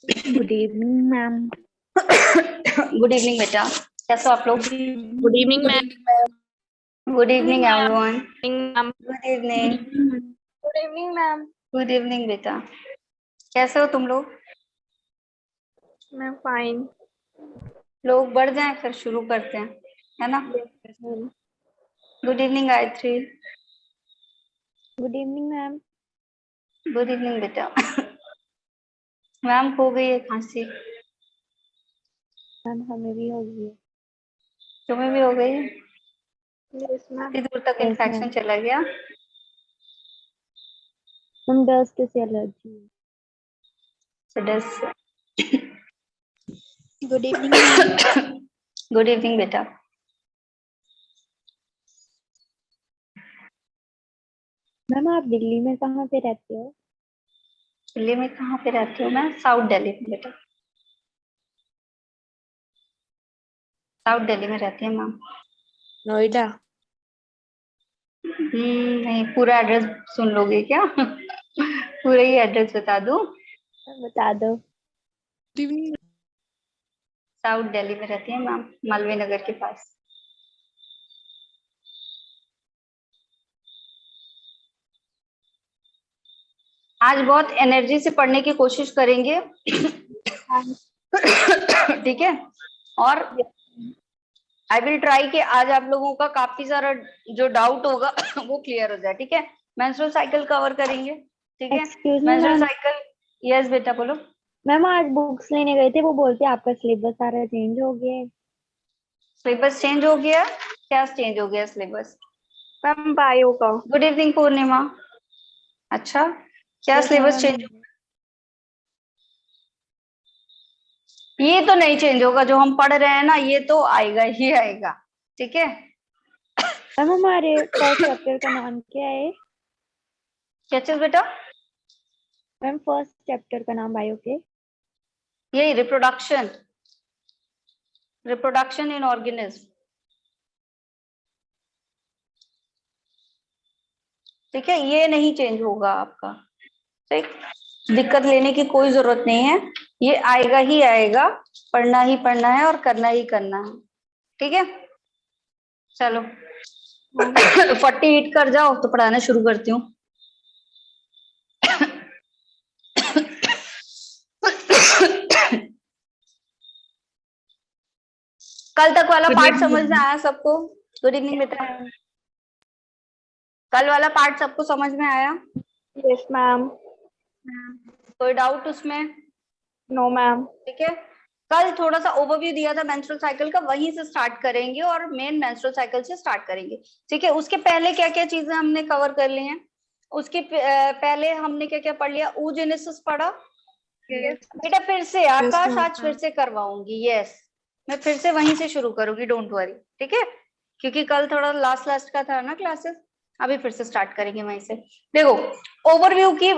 Good evening ma'am. Good evening बेटा, कैसे हो आप लोग? Good evening ma'am. Good evening everyone. Ma'am good evening. Good evening ma'am. Good evening बेटा, कैसे हो तुम लोग? Ma'am fine. लोग बढ़ जाएं फिर शुरू करते हैं, है ना? Good evening Gayatri. Good evening ma'am. Good evening बेटा। मैम हो गई है खांसी, मैम हमें भी हो गई है। तुम्हें भी हो गई है? Yes ma'am. इतनी दूर तक यस इन्फेक्शन मैम। चला गया? मैम डस्ट से एलर्जी है। Good evening ma'am. Good evening बेटा। मैम आप दिल्ली में कहाँ पे रहते हो? दिल्ली में कहाँ पे रहती हूँ मैं? साउथ दिल्ली में बेटा, साउथ दिल्ली में रहती है मैम। नोएडा। नहीं, पूरा एड्रेस सुन लोगे क्या? पूरा ही एड्रेस बता दूं? बता दो। साउथ दिल्ली में रहती है मैम, मालवीय नगर के पास। आज बहुत एनर्जी से पढ़ने की कोशिश करेंगे। ठीक है, और आई विल ट्राई कि आज आप लोगों का काफी सारा जो डाउट होगा वो क्लियर हो जाए। ठीक है, मेंस्ट्रुअल साइकिल कवर करेंगे। ठीक है, excuse me menstrual ma'am. Cycle. Yes बेटा बोलो। मैम आज बुक्स लेने गए थे, वो बोलते आपका सिलेबस सारा चेंज हो गया है। सिलेबस चेंज हो गया? क्या चेंज हो गया सिलेबस? मैम बायो का। गुड इवनिंग पूर्णिमा। अच्छा, क्या यस सिलेबस मैम। चेंज? ये तो नहीं चेंज होगा, जो हम पढ़ रहे हैं ना ये तो आएगा ही आएगा। ठीक है। मैम हमारे फर्स्ट चैप्टर का नाम क्या है? क्या चीज बेटा? मैम फर्स्ट चैप्टर का नाम बायो के। यही रिप्रोडक्शन, रिप्रोडक्शन इन ऑर्गेनिज्म। ठीक है, ये नहीं चेंज होगा आपका। ठीक, दिक्कत लेने की कोई जरूरत नहीं है, ये आएगा ही आएगा। पढ़ना ही पढ़ना है और करना ही करना है। ठीक है, चलो। 48 कर जाओ तो पढ़ाना शुरू करती हूँ। कल तक वाला पार्ट समझ में आया सबको? गुड इवनिंग बेटा। कल वाला पार्ट सबको समझ में आया? Yes ma'am. कोई डाउट उसमें? No ma'am. ठीक है, कल थोड़ा सा ओवरव्यू दिया था मेंस्ट्रुअल साइकिल का, वहीं से स्टार्ट करेंगे और मेन मेंस्ट्रुअल साइकिल से स्टार्ट करेंगे। ठीक है, उसके पहले क्या क्या चीजें हमने कवर कर ली हैं? उसके पहले हमने क्या क्या पढ़ लिया? oogenesis पढ़ा बेटा। फिर से आकाश आज फिर से करवाऊंगी। यस, मैं फिर से वहीं से शुरू करूंगी, डोंट वरी। ठीक है, क्योंकि कल थोड़ा लास्ट लास्ट का था ना क्लासेस, अभी फिर से स्टार्ट करेंगे वहीं से। देखो, ओवरव्यू की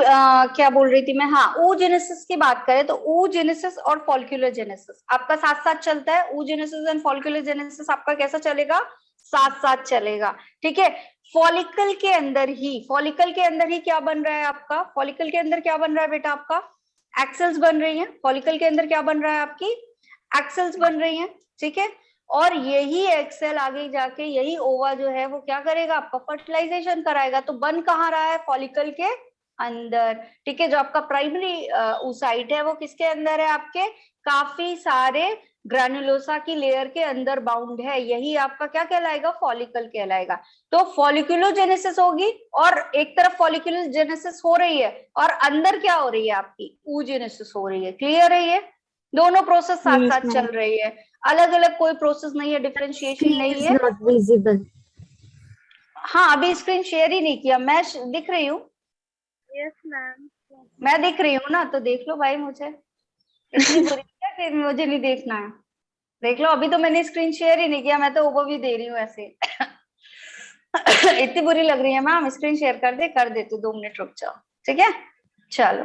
क्या बोल रही थी मैं? हाँ, oogenesis की बात करें तो oogenesis और folliculogenesis आपका साथ साथ चलता है। oogenesis एंड folliculogenesis आपका कैसा चलेगा? साथ साथ चलेगा। ठीक है, फॉलिकल के अंदर ही, फॉलिकल के अंदर ही क्या बन रहा है आपका? फॉलिकल के अंदर क्या बन रहा है बेटा आपका? एक्सेल्स बन रही हैं। फॉलिकल के अंदर क्या बन रहा है आपकी? एक्सेल्स बन रही हैं। ठीक है, और यही एक्सेल आगे जाके यही ओवा जो है वो क्या करेगा? आपका फर्टिलाइजेशन कराएगा। तो बन कहाँ रहा है? फॉलिकल के अंदर। ठीक है, जो आपका प्राइमरी oocyte है वो किसके अंदर है? आपके काफी सारे ग्रानुलोसा की लेयर के अंदर बाउंड है। यही आपका क्या कहलाएगा? फॉलिकल कहलाएगा। तो फॉलिकुलोजेनेसिस होगी और एक तरफ फॉलिकुलोजेनेसिस हो रही है और अंदर क्या हो रही है? आपकी oogenesis हो रही है। क्लियर है? ये दोनों प्रोसेस साथ साथ चल रही है, अलग अलग कोई प्रोसेस नहीं है, डिफरेंशिएशन नहीं है। Not visible. हाँ, अभी स्क्रीन शेयर ही नहीं किया मैं, दिख रही हूँ? Yes ma'am. मैं दिख रही हूँ ना, तो देख लो भाई मुझे। इतनी बुरी क्या कि मुझे नहीं देखना है? देख लो, अभी तो मैंने स्क्रीन शेयर ही नहीं किया, मैं तो ओवरव्यू दे रही हूँ ऐसे। इतनी बुरी लग रही है मैम? स्क्रीन शेयर कर देती हूँ, 2 मिनट रुक जाओ। ठीक है, चलो।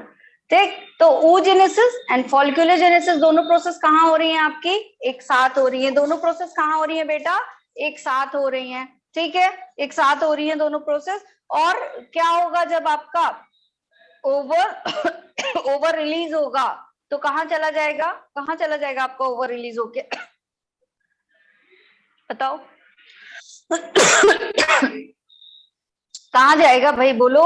ठीक, तो oogenesis एंड folliculogenesis दोनों प्रोसेस कहाँ हो रही हैं आपकी? एक साथ हो रही है। दोनों प्रोसेस कहाँ हो रही है बेटा? एक साथ हो रही हैं। ठीक है, एक साथ हो रही है दोनों प्रोसेस। और क्या होगा जब आपका ओवर ओवर रिलीज होगा? तो कहाँ चला जाएगा, कहाँ चला जाएगा आपका ओवर रिलीज होके? बताओ कहाँ जाएगा भाई, बोलो।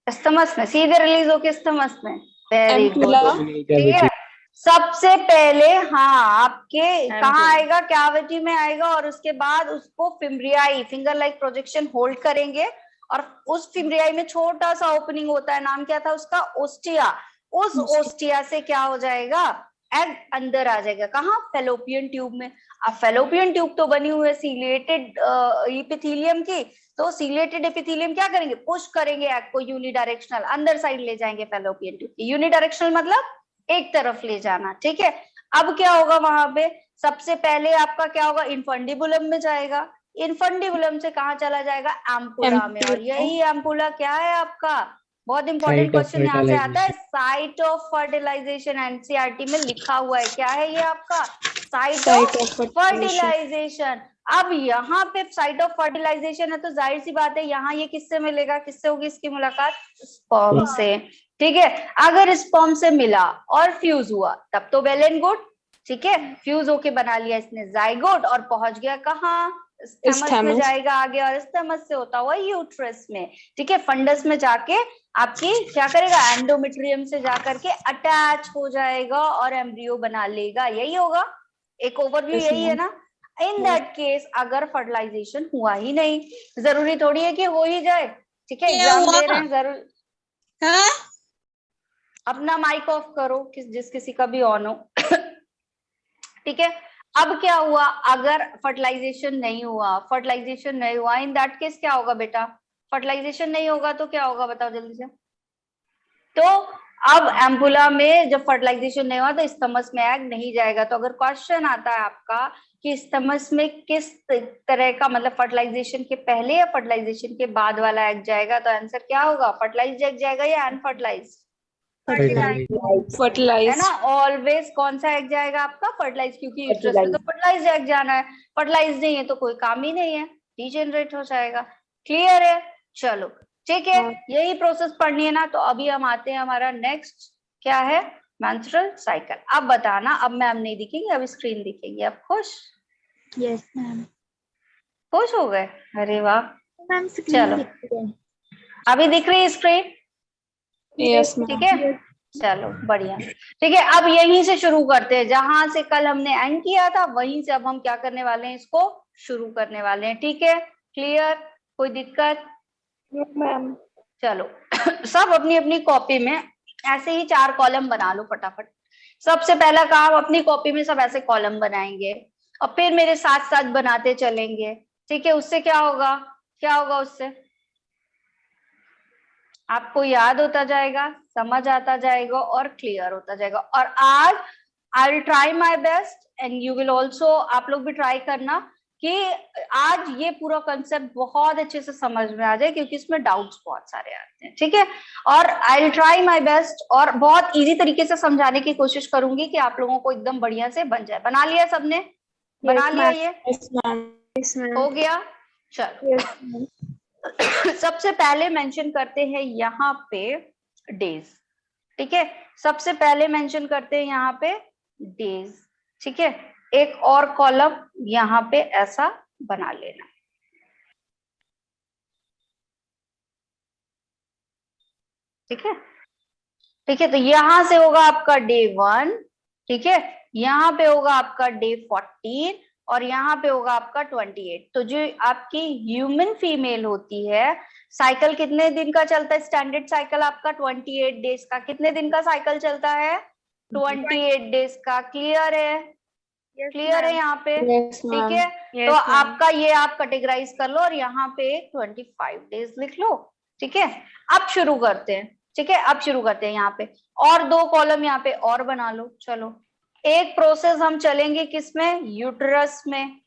स्थमस में, सीधे रिलीज होके स्थमस में। वेरी गुड, ठीक है। सबसे पहले हाँ आपके कहाँ आएगा, कैविटी में आएगा, और उसके बाद उसको फिम्ब्रियाई, फिंगर लाइक प्रोजेक्शन होल्ड करेंगे, और उस फिम्ब्रियाई में छोटा सा ओपनिंग होता है, नाम क्या था उसका, ओस्टिया। उस ओस्टिया से क्या हो जाएगा, एग अंदर आ जाएगा, कहाँ, फेलोपियन ट्यूब में। अब फेलोपियन ट्यूब तो बनी हुई है सीलिएटेड एपिथेलियम की, तो सीलिएटेड एपिथेलियम क्या करेंगे, पुश करेंगे एग को यूनिडायरेक्शनल, अंदर साइड ले जाएंगे फेलोपियन ट्यूब की। यूनिडायरेक्शनल मतलब एक तरफ ले जाना, ठीक है। अब क्या होगा वहां पे, सबसे पहले आपका क्या होगा, इनफंडिबुलम में जाएगा, इनफंडिबुलम से कहाँ चला जाएगा, एम्पुला में, और यही एम्पुला क्या है आपका, बहुत इंपॉर्टेंट क्वेश्चन यहाँ से आता है, साइट ऑफ फर्टिलाइजेशन। एनसीईआरटी में लिखा हुआ है, क्या है ये आपका, साइट ऑफ फर्टिलाइजेशन। अब यहाँ पे साइट ऑफ फर्टिलाइजेशन है, तो जाहिर सी बात है यहाँ ये किससे मिलेगा, किससे होगी इसकी मुलाकात, स्पर्म से, ठीक है। अगर स्पर्म से मिला और फ्यूज हुआ तब तो वेल एंड गुड, ठीक है। फ्यूज होके बना लिया इसने जाइगोट, और पहुंच गया कहाँ, स्थमस में जाएगा आगे, और स्थमस से होता हुआ यूट्रस में, ठीक है। फंडस में जाके आपकी क्या करेगा, एंडोमेट्रियम से जाकर के अटैच हो जाएगा और एम्ब्रियो बना लेगा, यही होगा, एक ओवरव्यू यही है ना। इन दैट केस अगर फर्टिलाइजेशन हुआ ही नहीं, जरूरी थोड़ी है कि हो ही जाए, ठीक है, एग्जाम दे रहे हैं, जरूर अपना माइक ऑफ करो, जिस किसी का भी ऑन हो ठीक है। अब क्या हुआ, अगर फर्टिलाइजेशन नहीं हुआ, फर्टिलाइजेशन नहीं हुआ, इन दैट केस क्या होगा बेटा, फर्टिलाइजेशन नहीं होगा तो क्या होगा, बताओ जल्दी से। तो अब एम्पुला में जब फर्टिलाइजेशन नहीं हुआ तो स्थमस में एग नहीं जाएगा। तो अगर क्वेश्चन आता है आपका कि स्थमस में किस तरह का, मतलब फर्टिलाइजेशन के पहले या फर्टिलाइजेशन के बाद वाला एग जाएगा, तो आंसर क्या होगा, फर्टिलाइज एग जाएगा या अनफर्टिलाइज, फर्टिलाइज है ना। ऑलवेज कौन सा एग जाएगा आपका, फर्टिलाइज, क्योंकि यूट्रस में तो फर्टिलाइज एग जाना है, फर्टिलाइज नहीं है तो कोई काम ही नहीं है, डीजेनरेट हो जाएगा। क्लियर है, चलो ठीक है, यही प्रोसेस पढ़नी है ना। तो अभी हम आते हैं, हमारा नेक्स्ट क्या है, मेंस्ट्रुअल साइकिल। अब बताना, अब मैम नहीं दिखेंगी, अब स्क्रीन दिखेगी। अब खुश, यस मैम, खुश हो गए, अरे वाह। मैम चलो अभी दिख रही है स्क्रीन, यस ठीक है, चलो बढ़िया, ठीक है। अब यहीं से शुरू करते हैं, जहां से कल हमने एंड किया था वहीं से अब हम क्या करने वाले हैं, इसको शुरू करने वाले हैं, ठीक है। क्लियर, कोई दिक्कत मैम। चलो सब अपनी अपनी कॉपी में ऐसे ही 4 कॉलम बना लो फटाफट। सबसे पहला काम, अपनी कॉपी में सब ऐसे कॉलम बनाएंगे और फिर मेरे साथ साथ बनाते चलेंगे, ठीक है। उससे क्या होगा, क्या होगा उससे, आपको याद होता जाएगा, समझ आता जाएगा और क्लियर होता जाएगा। और आज I will try my best and you will also, आप लोग भी ट्राई करना कि आज ये पूरा कंसेप्ट बहुत अच्छे से समझ में आ जाए, क्योंकि इसमें डाउट्स बहुत सारे आते हैं, ठीक है। और I will try my best और बहुत इजी तरीके से समझाने की कोशिश करूंगी कि आप लोगों को एकदम बढ़िया से बन जाए। बना लिया सबने, बना लिया ये, हो गया, चलो सबसे पहले मेंशन करते हैं यहाँ पे डेज, ठीक है। सबसे पहले मेंशन करते हैं यहाँ पे डेज, ठीक है। एक और कॉलम यहाँ पे ऐसा बना लेना, ठीक है, ठीक है। तो यहां से होगा आपका डे 1, ठीक है, यहाँ पे होगा आपका डे 14 और यहाँ पे होगा आपका 28। तो जो आपकी ह्यूमन फीमेल होती है, साइकिल कितने दिन का चलता है, स्टैंडर्ड साइकिल आपका 28 डेज का, कितने दिन का साइकिल चलता है, 28 डेज का। क्लियर है, क्लियर है यहाँ पे, ठीक है। तो आपका ये आप कैटेगराइज कर लो और यहाँ पे 25 डेज लिख लो, ठीक है। अब शुरू करते हैं, ठीक है, अब शुरू करते हैं यहाँ पे, और 2 कॉलम यहाँ पे और बना लो। चलो एक प्रोसेस हम चलेंगे किसमें, यूट्रस में।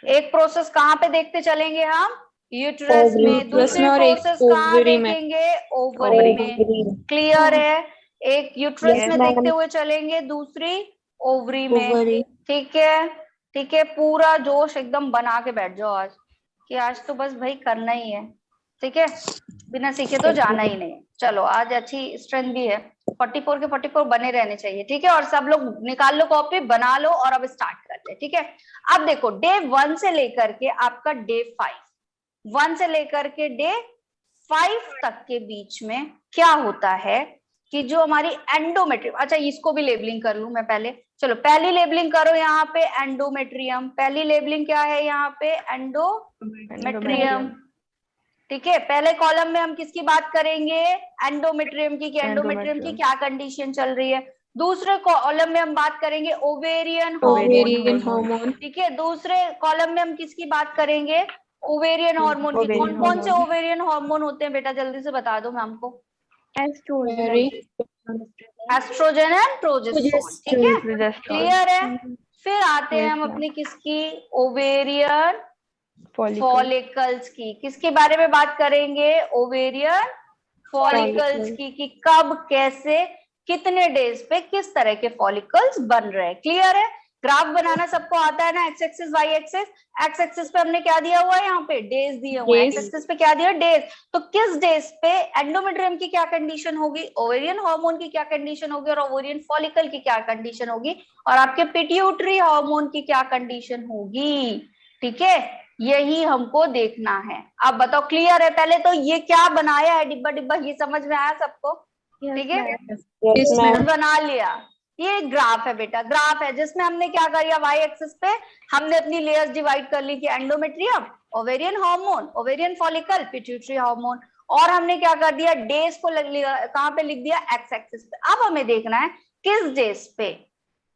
एक प्रोसेस कहाँ पे देखते चलेंगे हम, यूट्रस में। दूसरी प्रोसेस कहाँ देखेंगे, ओवरी में। क्लियर है, एक यूट्रस में देखते हुए चलेंगे, दूसरी ओवरी में, ठीक है, ठीक है। पूरा जोश एकदम बना के बैठ जाओ आज, कि आज तो बस भाई करना ही है, ठीक है, बिना सीखे तो जाना ही नहीं। चलो आज अच्छी स्ट्रेंथ भी है, 44 के 44 बने रहने चाहिए। ठीक है, और सब लोग निकाल लो कॉपी, बना लो, और अब स्टार्ट करते हैं। ठीक है, अब देखो डे 1 से लेकर के आपका डे 5, 1 से लेकर के डे 5 तक के बीच में क्या होता है कि जो हमारी एंडोमेट्रियम, अच्छा इसको भी लेबलिंग कर लूं मैं पहले। चलो पहली लेबलिंग करो यहाँ पे एंडोमेट्रियम, पहली लेबलिंग क्या है यहाँ पे, एंडोमेट्रियम। ठीक है, पहले कॉलम में हम किसकी बात करेंगे, एंडोमेट्रियम की, कि एंडोमेट्रियम की क्या कंडीशन चल रही है। दूसरे कॉलम में हम बात करेंगे ओवेरियन हार्मोन। ठीक है, दूसरे कॉलम में हम किसकी बात करेंगे, ओवेरियन हार्मोन की। कौन कौन से ओवेरियन हार्मोन होते हैं बेटा, जल्दी से बता दो मैम को। Estrogen and progesterone. ठीक है, क्लियर है। फिर आते हैं हम अपनी किसकी, ओवेरियन फॉलिकल्स की। किसके बारे में बात करेंगे, ओवेरियन फॉलिकल्स की, कि कब कैसे कितने डेज पे किस तरह के फॉलिकल्स बन रहे हैं। क्लियर है, ग्राफ बनाना सबको आता है ना, X axis Y axis. X axis पे हमने क्या दिया हुआ है, यहाँ पे डेज दिए हुए हैं, एक्स एक्सिस पे क्या दिया, डेज। तो किस डेज पे एंडोमेट्रियम की क्या कंडीशन होगी, ओवेरियन हार्मोन की क्या कंडीशन होगी, और ओवेरियन फॉलिकल की क्या कंडीशन होगी, और आपके पिट्यूटरी हार्मोन की क्या कंडीशन होगी। ठीक है, यही हमको देखना है। अब बताओ क्लियर है, पहले तो ये क्या बनाया है डिब्बा डिब्बा, ये समझ में आया सबको। ठीक है, बना लिया। ये ग्राफ है बेटा, ग्राफ है जिसमें हमने क्या किया, वाई एक्सिस पे हमने अपनी लेयर्स डिवाइड कर ली कि endometrium, ovarian hormone, ovarian follicle, pituitary hormone, और हमने क्या कर दिया, डेज को कहां पे लिख दिया, एक्स एक्सिस पे। अब हमें देखना है किस डेज पे।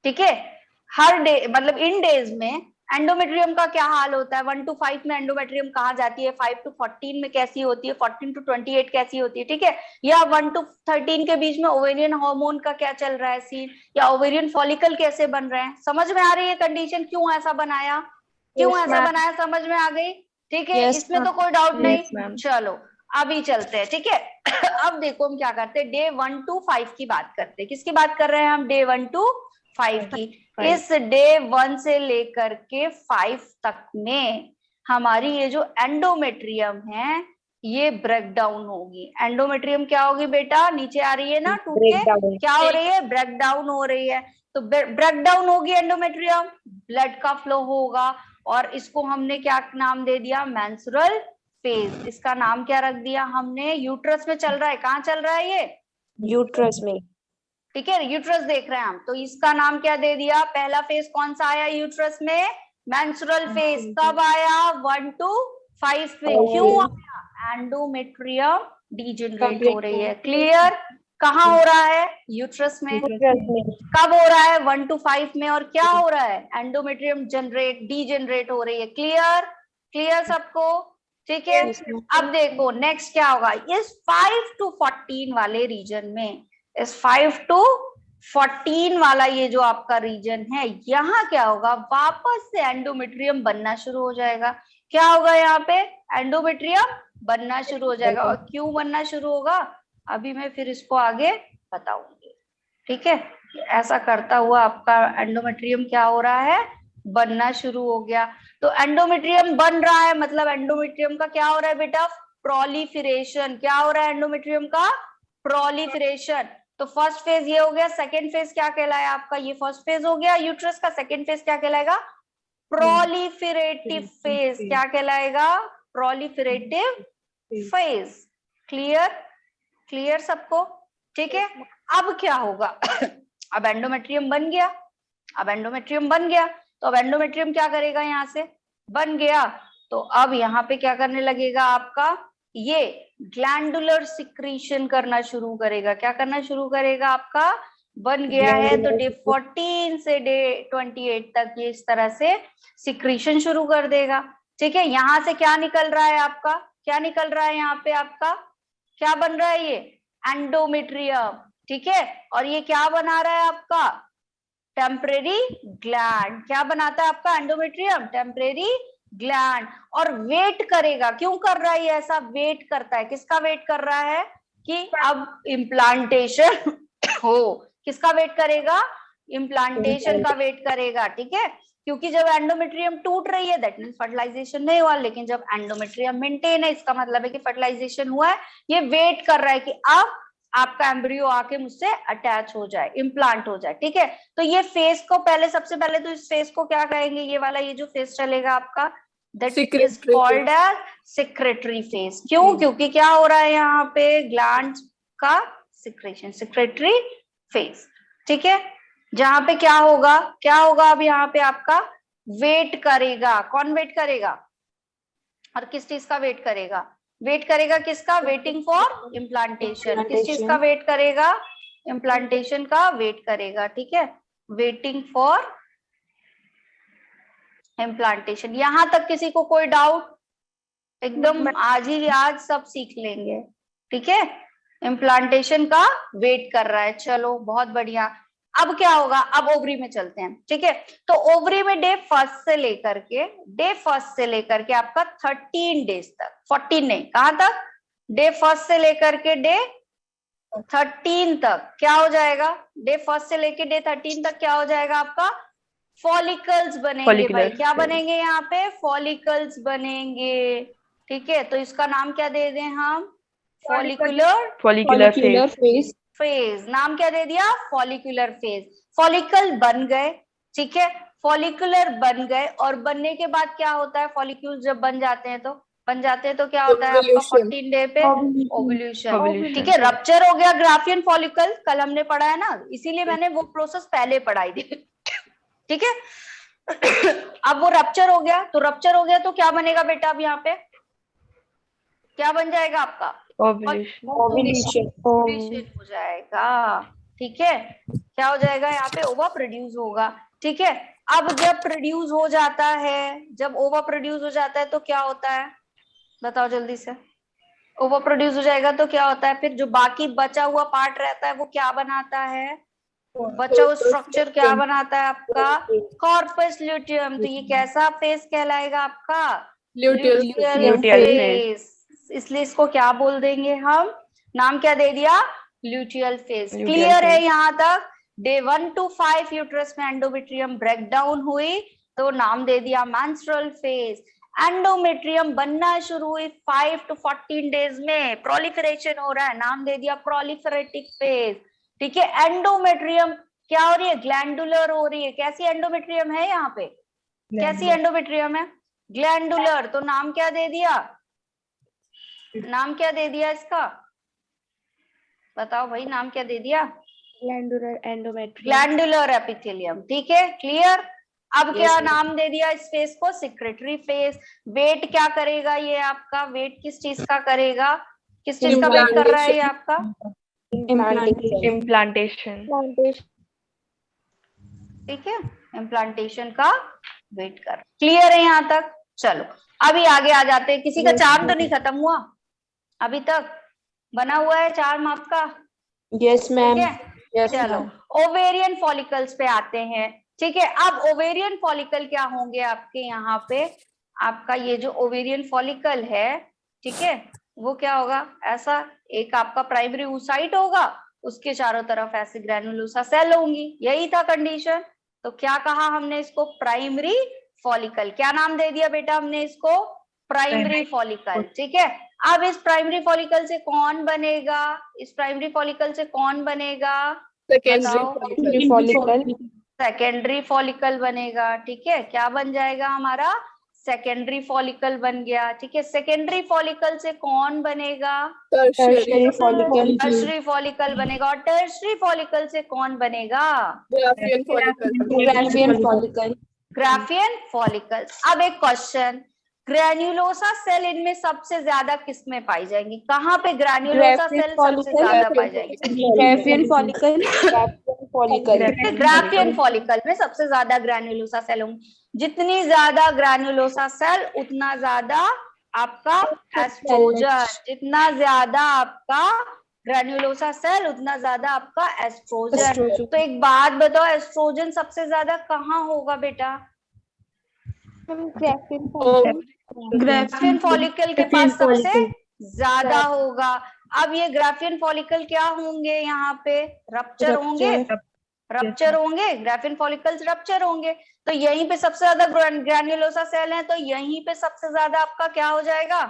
ठीक है, हर डे मतलब इन डेज में एंडोमेट्रियम का क्या हाल होता है, 1 to 5 में एंडोमेट्रियम कहाँ जाती है, 5 to 14 में कैसी होती है, 14 to 28 कैसी होती है। ठीक है, या 1 to 13 के बीच में ओवेरियन हार्मोन का क्या चल रहा है सीन, या ओवेरियन फॉलिकल कैसे बन रहे हैं। समझ में आ रही है कंडीशन, क्यों ऐसा बनाया, क्यों ऐसा बनाया, समझ में आ गई। ठीक है, इसमें तो कोई डाउट नहीं। चलो अभी चलते हैं। ठीक है, अब देखो हम क्या करते हैं, डे 1 to 5 की बात करते हैं। किसकी बात कर रहे हैं हम, डे 1 to 5 की। इस डे 1 से लेकर के 5 तक में हमारी ये जो एंडोमेट्रियम है ये ब्रेक डाउन होगी। एंडोमेट्रियम क्या होगी बेटा, नीचे आ रही है ना टूट के, क्या हो रही है, ब्रेक डाउन हो रही है। तो ब्रेक डाउन होगी एंडोमेट्रियम, ब्लड का फ्लो होगा, और इसको हमने क्या नाम दे दिया, मेंस्ट्रुअल फेज। इसका नाम क्या रख दिया हमने, यूट्रस में चल रहा है, कहाँ चल रहा है ये, यूट्रस में। ठीक है, यूट्रस देख रहे हैं हम, तो इसका नाम क्या दे दिया, पहला फेज कौन सा आया यूट्रस में, मेंस्ट्रुअल फेज। कब आया, 1 to 5 में। क्यों आया, एंडोमेट्रियम डीजेनरेट हो रही है। क्लियर, कहाँ हो रहा है, यूट्रस में। कब हो रहा है, 1 to 5 में, और क्या हो रहा है, एंडोमेट्रियम डीजेनरेट हो रही है। क्लियर, क्लियर सबको। ठीक है, अब देखो नेक्स्ट क्या होगा, इस 5 to 14 वाले रीजन में, इस 5 to 14 वाला ये जो आपका रीजन है, यहाँ क्या होगा, वापस से एंडोमेट्रियम बनना शुरू हो जाएगा। क्या होगा यहाँ पे, एंडोमेट्रियम बनना शुरू हो जाएगा। और क्यों बनना शुरू होगा, अभी मैं फिर इसको आगे बताऊंगी। ठीक है, ऐसा करता हुआ आपका एंडोमेट्रियम क्या हो रहा है, बनना शुरू हो गया। तो एंडोमेट्रियम बन रहा है, मतलब एंडोमेट्रियम का क्या हो रहा है बेटा, प्रोलिफरेशन। क्या हो रहा है एंडोमेट्रियम का, प्रोलिफरेशन। तो फर्स्ट फेज ये हो गया, सेकेंड फेज क्या कहलाया आपका, ये फर्स्ट फेज हो गया यूट्रस का, सेकेंड फेज क्या कहलाएगा, प्रोलिफरेटिव फेज। क्या कहलाएगा, प्रोलिफरेटिव फेज। क्लियर, क्लियर सबको। ठीक है, अब क्या होगा अब एंडोमेट्रियम बन गया, अब एंडोमेट्रियम बन गया, तो अब एंडोमेट्रियम क्या करेगा, यहाँ से बन गया, तो अब यहाँ पे क्या करने लगेगा आपका, ये ग्लैंडुलर सिक्रीशन करना शुरू करेगा। क्या करना शुरू करेगा आपका, बन गया है तो डे 14 से डे 28 तक ये इस तरह से सिक्रीशन शुरू कर देगा। ठीक है, यहाँ से क्या निकल रहा है आपका, क्या निकल रहा है यहाँ पे आपका, क्या बन रहा है ये, एंडोमेट्रियम। ठीक है, और ये क्या बना रहा है आपका, टेम्परेरी ग्लैंड। क्या बनाता है आपका एंडोमेट्रियम, टेम्परेरी ग्लैंड। और वेट करेगा, क्यों कर रहा है ये ऐसा, वेट करता है, किसका वेट कर रहा है, कि अब इम्प्लांटेशन हो। किसका वेट करेगा, इम्प्लांटेशन का वेट करेगा। ठीक है, क्योंकि जब एंडोमेट्रियम टूट रही है दैट मीन्स फर्टिलाइजेशन नहीं हुआ, लेकिन जब एंडोमेट्रियम मेंटेन है इसका मतलब है कि फर्टिलाइजेशन हुआ है। ये वेट कर रहा है कि अब आपका एम्ब्रियो आके मुझसे अटैच हो जाए, इम्प्लांट हो जाए, ठीक है। तो ये फेज को पहले, सबसे पहले तो इस फेज को क्या कहेंगे, ये वाला ये जो फेज चलेगा आपका, that is called as secretory phase. क्यों? क्योंकि क्या हो रहा है यहाँ पे, ग्लैंड का सिक्रेशन, सिक्रेटरी फेज, ठीक है। जहां पे क्या होगा, क्या होगा अब यहाँ पे आपका वेट करेगा, कौन वेट करेगा और किस चीज का वेट करेगा, वेट करेगा किसका, वेटिंग फॉर इम्प्लांटेशन। किस चीज का वेट करेगा, इम्प्लांटेशन का वेट करेगा, ठीक है, वेटिंग फॉर इम्प्लांटेशन। यहां तक किसी को कोई डाउट? एकदम आज ही आज सब सीख लेंगे, ठीक है। इम्प्लांटेशन का वेट कर रहा है, चलो बहुत बढ़िया। अब क्या होगा, अब ओवरी में चलते हैं, ठीक है। तो ओवरी में डे फर्स्ट से लेकर के आपका 13 डेज तक, 14 नहीं, कहां तक, डे फर्स्ट से लेकर के डे 13 तक क्या हो जाएगा, डे फर्स्ट से लेकर डे 13 तक क्या हो जाएगा आपका, फॉलिकल्स बनेंगे भाई। क्या बनेंगे यहाँ पे, फॉलिकल्स बनेंगे, ठीक है। तो इसका नाम क्या दे दें हम, फॉलिकुलर फेज। नाम क्या दे दिया, फॉलिकुलर फेज। फॉलिकल बन गए, ठीक है, फॉलिकुलर बन गए, और बनने के बाद क्या होता है, फॉलिक्यूल जब बन जाते हैं तो क्या होता है आपका 14 डे पे ओव्यूलेशन, ठीक है। रप्चर हो गया ग्राफियन फॉलिकल, कल हमने पढ़ा है ना, इसीलिए मैंने वो प्रोसेस पहले पढ़ाई थी, ठीक है। अब वो रप्चर हो गया, तो क्या बनेगा बेटा, अब यहाँ पे क्या बन जाएगा आपका, ओव्यूलेशन हो जाएगा, ठीक है। क्या हो जाएगा यहाँ पे, ओवा प्रोड्यूस होगा, ठीक है। अब जब प्रोड्यूस हो जाता है, जब ओवा प्रोड्यूस हो जाता है तो क्या होता है, बताओ जल्दी से। ओवा प्रोड्यूस हो जाएगा तो क्या होता है, फिर जो बाकी बचा हुआ पार्ट रहता है वो क्या बनाता है, बचा हुआ स्ट्रक्चर क्या बनाता है आपका, कॉर्पस ल्यूटियम। तो ये कैसा फेज कहलाएगा आपका, ल्यूटियल फेज। इसलिए इसको क्या बोल देंगे हम, नाम क्या दे दिया, ल्यूटियल फेज। क्लियर है यहाँ तक। डे 1 to 5 यूट्रस में एंडोमेट्रियम ब्रेक डाउन हुई तो नाम दे दिया मेंस्ट्रुअल फेज। एंडोमेट्रियम बनना शुरू हुई 5 to 14 डेज में, प्रोलिफरेशन हो रहा है, नाम दे दिया प्रोलिफरेटिक फेज, ठीक है। एंडोमेट्रियम क्या हो रही है, ग्लैंडुलर हो रही है। कैसी एंडोमेट्रियम है यहाँ पे, कैसी एंडोमेट्रियम है, ग्लैंडुलर। तो नाम क्या दे दिया, नाम क्या दे दिया इसका, बताओ भाई, नाम क्या दे दिया, ग्लैंडुलर एंडोमेट्रियम, ग्लैंडुलर एपिथेलियम, ठीक है, क्लियर। अब क्या नाम दे दिया इस फेज को, सिक्रेटरी फेज। वेट क्या करेगा ये आपका, वेट किस चीज का करेगा, किस चीज का वेट कर रहा है ये आपका, इम्प्लांटेशन, ठीक है, इम्प्लांटेशन का वेट कर। क्लियर है यहाँ तक, चलो अभी आगे आ जाते हैं। किसी का चार्म तो नहीं खत्म हुआ अभी तक, बना हुआ है चार्म आपका, यस मैम, चलो ओवेरियन फॉलिकल्स पे आते हैं, ठीक है। अब ओवेरियन फॉलिकल क्या होंगे आपके यहाँ पे, आपका ये जो ओवेरियन फॉलिकल है, ठीक है, वो क्या होगा, ऐसा एक आपका प्राइमरी oocyte होगा, उसके चारों तरफ ऐसे ग्रैन्युलोसा सेल होंगी, यही था कंडीशन। तो क्या कहा हमने इसको, प्राइमरी फॉलिकल। क्या नाम दे दिया बेटा हमने इसको, प्राइमरी फॉलिकल, ठीक है। अब इस प्राइमरी फॉलिकल से कौन बनेगा, इस प्राइमरी फॉलिकल से कौन बनेगा, सेकेंडरी फॉलिकल, सेकेंडरी फॉलिकल बनेगा, ठीक है। क्या बन जाएगा हमारा, सेकेंडरी फॉलिकल बन गया, ठीक है। सेकेंडरी फॉलिकल से कौन बनेगा, टर्शियरी फॉलिकल, टर्शियरी फॉलिकल बनेगा। और टर्शियरी फॉलिकल से कौन बनेगा, ग्राफियन फॉलिकल, ग्राफियन फॉलिकल। अब एक क्वेश्चन, ग्रैन्युलोसा सेल इनमें सबसे ज्यादा किस में पाई जाएंगी, कहाँ पे ग्रैन्युलोसा सेल सबसे ज्यादा पाई जाएंगी, ग्राफियन फॉलिकल, ग्राफियन फॉलिकल में सबसे ज्यादा ग्रैन्युलोसा सेल होंगे। जितनी ज्यादा ग्रैन्युलोसा सेल उतना ज्यादा आपका एस्ट्रोजन, जितना ज्यादा आपका ग्रैन्युलोसा सेल उतना ज्यादा आपका एस्ट्रोजन। तो एक बात बताओ, एस्ट्रोजन सबसे ज्यादा कहाँ होगा बेटा, ग्राफियन फॉलिकल के पास सबसे ज्यादा होगा। अब ये ग्राफियन फॉलिकल क्या होंगे, यहाँ पे रप्चर होंगे, रप्चर होंगे, ग्राफिन फॉलिकल्स रप्चर होंगे, तो यहीं पे सबसे ज्यादा ग्रैन्युलोसा सेल है, तो यहीं पे सबसे ज्यादा आपका क्या हो जाएगा,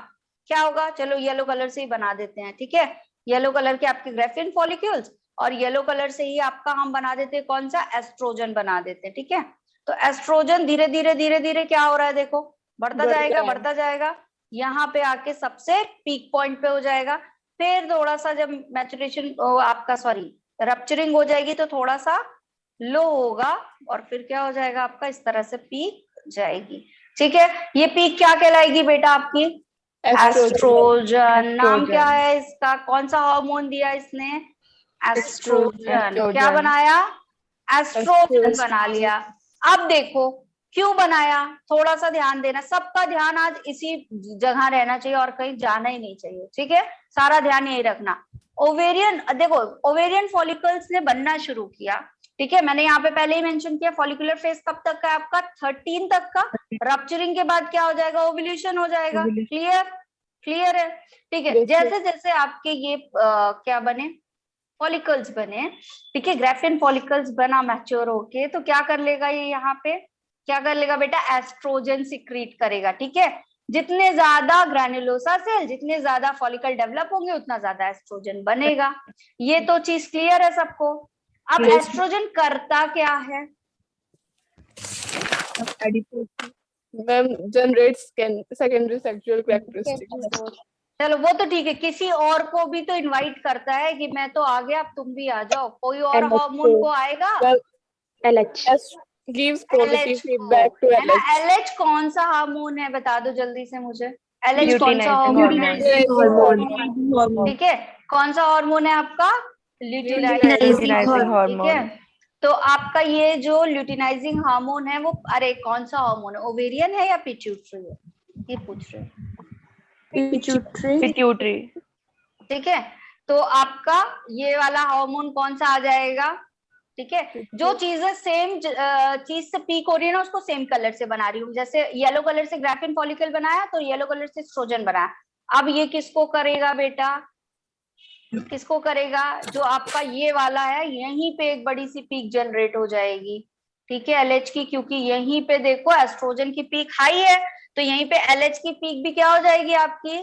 क्या होगा, चलो येलो कलर से ही बना देते हैं, ठीक है, येलो कलर के आपके ग्राफिन फॉलिक्यूल्स, और येलो कलर से ही आपका हम बना देते हैं कौन सा, एस्ट्रोजन बना देते हैं, ठीक है। तो एस्ट्रोजन धीरे धीरे धीरे धीरे क्या हो रहा है, देखो बढ़ता जाएगा बढ़ता जाएगा, यहाँ पे आके सबसे पीक पॉइंट पे हो जाएगा, फिर थोड़ा सा जब मैचुरेशन आपका सॉरी रप्चरिंग हो जाएगी तो थोड़ा सा लो होगा, और फिर क्या हो जाएगा आपका, इस तरह से पीक जाएगी, ठीक है। ये पीक क्या कहलाएगी बेटा आपकी, एस्ट्रोजन। नाम क्या है इसका, कौन सा हार्मोन दिया इसने, एस्ट्रोजन। क्या बनाया, एस्ट्रोजन बना लिया। अब देखो क्यों बनाया, थोड़ा सा ध्यान देना, सबका ध्यान आज इसी जगह रहना चाहिए और कहीं जाना ही नहीं चाहिए, ठीक है, सारा ध्यान यही रखना। ओवेरियन, देखो ओवेरियन फॉलिकल्स ने बनना शुरू किया, ठीक है, मैंने यहाँ पे पहले ही मेंशन किया, फॉलिकुलर फेज कब तक का है आपका, 13 तक का, रप्चरिंग के बाद क्या हो जाएगा, ओव्यूलेशन हो जाएगा, क्लियर, क्लियर है, ठीक है। जैसे जैसे आपके ये क्या बने, फॉलिकल्स बने, ठीक है, ग्राफिन फॉलिकल्स बना मैच्योर होके, तो क्या कर लेगा ये, यहाँ पे क्या कर लेगा बेटा, एस्ट्रोजन सिक्रीट करेगा, ठीक है। जितने ज्यादा ग्रैन्युलोसा सेल, जितने ज्यादा फॉलिकल डेवलप होंगे, उतना ज्यादा एस्ट्रोजन बनेगा, ये तो चीज क्लियर है सबको। अब एस्ट्रोजन करता क्या है, ma'am generates secondary sexual characteristics. चलो वो तो ठीक है, किसी और को भी तो इनवाइट करता है कि मैं तो आ गया, अब तुम भी आ जाओ, कोई और हार्मोन को आएगा, LH gives positive feedback to LH। LH कौन सा हार्मोन है, बता दो जल्दी से मुझे, LH कौन सा हार्मोन है, ठीक है, कौन सा हार्मोन है आपका, ल्यूटिनाइजिंग हार्मोन, ठीक है। तो आपका ये जो ल्यूटिनाइजिंग हार्मोन है वो, अरे कौन सा हार्मोन है, ओवेरियन है या पिट्यूटरी है, ये पूछ रहे हैं, पिट्यूटरी, ठीक है। तो आपका ये वाला हार्मोन कौन सा आ जाएगा, ठीक है, जो चीजें सेम चीज से पीक हो रही है ना, उसको सेम कलर से बना रही हूँ, जैसे येलो कलर से ग्राफिन फॉलिकल बनाया तो येलो कलर से एस्ट्रोजन बनाया, अब ये किसको करेगा बेटा, किसको करेगा, जो आपका ये वाला है, यहीं पे एक बड़ी सी पीक जनरेट हो जाएगी, ठीक है, एलएच की, क्योंकि यहीं पे देखो एस्ट्रोजन की पीक हाई है, तो यहीं पे एलएच की पीक भी क्या हो जाएगी आपकी,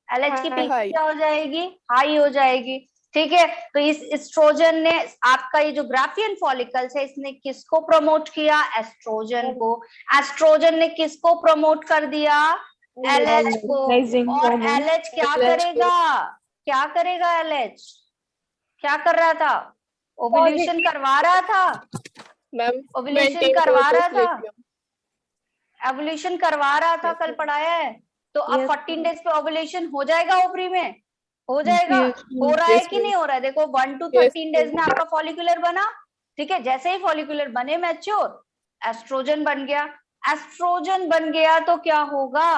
एलएच की पीक क्या हो जाएगी, हाई हो जाएगी, ठीक है। तो इस एस्ट्रोजन ने आपका ये जो ग्राफियन फॉलिकल्स है, इसने किसको प्रमोट किया, एस्ट्रोजन को, एस्ट्रोजन ने किसको प्रमोट कर दिया, एलएच को, और एलएच क्या करेगा, क्या करेगा, एलएच क्या कर रहा था, ओव्यूलेशन करवा रहा था, ओव्यूलेशन करवा रहा था, एवोल्यूशन करवा रहा था, कल पढ़ाया है। तो अब 14 डेज पे ओव्यूलेशन हो जाएगा, ओवरी में हो जाएगा, हो रहा है कि नहीं हो रहा है, देखो 1 to 13 डेज में आपका फॉलिकुलर बना, ठीक है, जैसे ही फॉलिकुलर बने मैच्योर, एस्ट्रोजन बन गया, एस्ट्रोजन बन गया तो क्या होगा,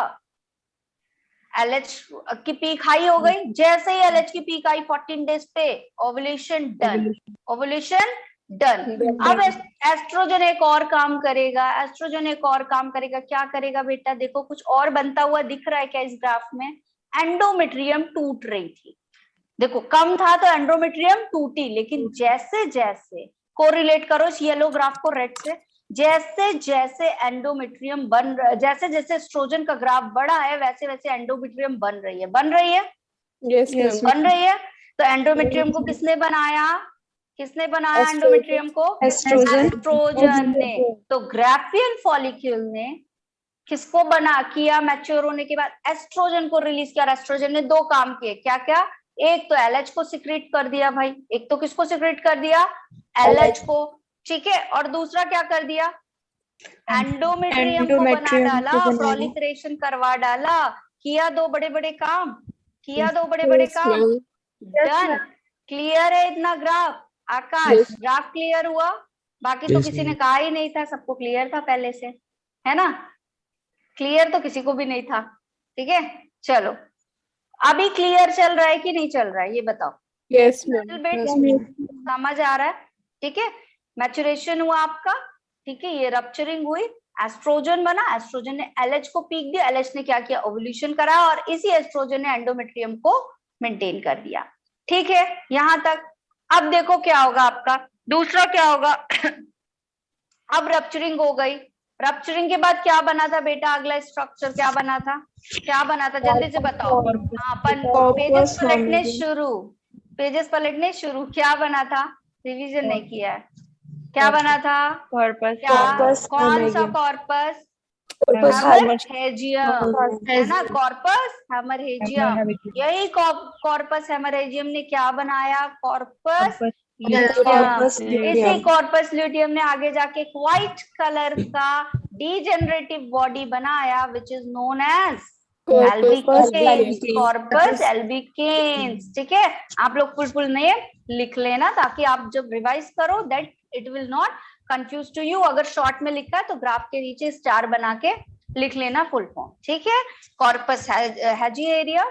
एलएच की पीक हाई हो गई, जैसे ही एलएच की पीक आई 14 डेज पे ओव्यूलेशन डन, ओव्यूलेशन डन। अब एस्ट्रोजन एक और काम करेगा, एस्ट्रोजन एक और काम करेगा, क्या करेगा बेटा, देखो कुछ और बनता हुआ दिख रहा है क्या इस ग्राफ में, एंडोमेट्रियम टूट रही थी, देखो कम था तो एंडोमेट्रियम टूटी, लेकिन जैसे जैसे कोरिलेट करो इस येलो ग्राफ को रेड से, जैसे जैसे एंडोमेट्रियम बन रहा है, जैसे जैसे एस्ट्रोजन का ग्राफ बढ़ा है, वैसे वैसे एंडोमेट्रियम बन रही है, बन रही है, बन रही है। तो एंडोमेट्रियम को किसने बनाया, किसने बनाया एंडोमेट्रियम को, एस्ट्रोजन ने। तो ग्राफियन फॉलिक्यूल ने किसको बना किया, मैच्योर होने के बाद एस्ट्रोजन को रिलीज किया, एस्ट्रोजन ने दो काम किए, क्या क्या, एक तो एलएच को सिक्रेट कर दिया भाई, एक तो किसको सिक्रेट कर दिया, एलएच को, ठीक है, और दूसरा क्या कर दिया, एंडोमेट्रियम को बना डाला, प्रोलिफरेशन करवा डाला, किया दो बड़े बड़े काम, किया दो बड़े बड़े काम, डन। क्लियर है इतना ग्राफ, आकाश ग्राफ क्लियर हुआ, बाकी तो किसी ने कहा ही नहीं था, सबको क्लियर था पहले से, है ना, क्लियर तो किसी को भी नहीं था, ठीक है। चलो अभी क्लियर चल रहा है कि नहीं चल रहा है, ये बताओ, यस समझ आ रहा है, ठीक है। मैचुरेशन हुआ आपका, ठीक है, ये रप्चरिंग हुई, एस्ट्रोजन बना, एस्ट्रोजन ने एलएच को पीक दिया, एलएच ने क्या किया, ओव्यूलेशन करा, और इसी एस्ट्रोजन ने एंडोमेट्रियम को मेंटेन कर दिया, ठीक है यहाँ तक। अब देखो क्या होगा आपका, दूसरा क्या होगा? अब रप्चरिंग हो गई, रप्चरिंग के बाद क्या बना था बेटा? अगला स्ट्रक्चर क्या बना था? क्या बना था, जल्दी से बताओ। हाँ, पेजेस पलटने शुरू, पेजेस पलटने शुरू। क्या बना था? रिवीजन नहीं किया है। क्या बना था? कॉर्पस, क्या? कौन सा कॉर्पस? हेमरहेजियम, है ना? Corpus haemorrhagicum. यही कॉर्पस हेमरहेजियम ने क्या बनाया? Corpus luteum. इसी कॉर्पस ल्यूटियम ने आगे जाके एक व्हाइट कलर का डीजेनरेटिव बॉडी बनाया, which is known as albicans, corpus albicans. ठीक है, आप लोग फुल नेम लिख लेना ताकि आप जब रिवाइज करो that it will not confuse to you. अगर शॉर्ट में लिखा है तो ग्राफ के नीचे स्टार बना के लिख लेना फुल फॉर्म। ठीक है, कॉर्पस हेजिएरिया,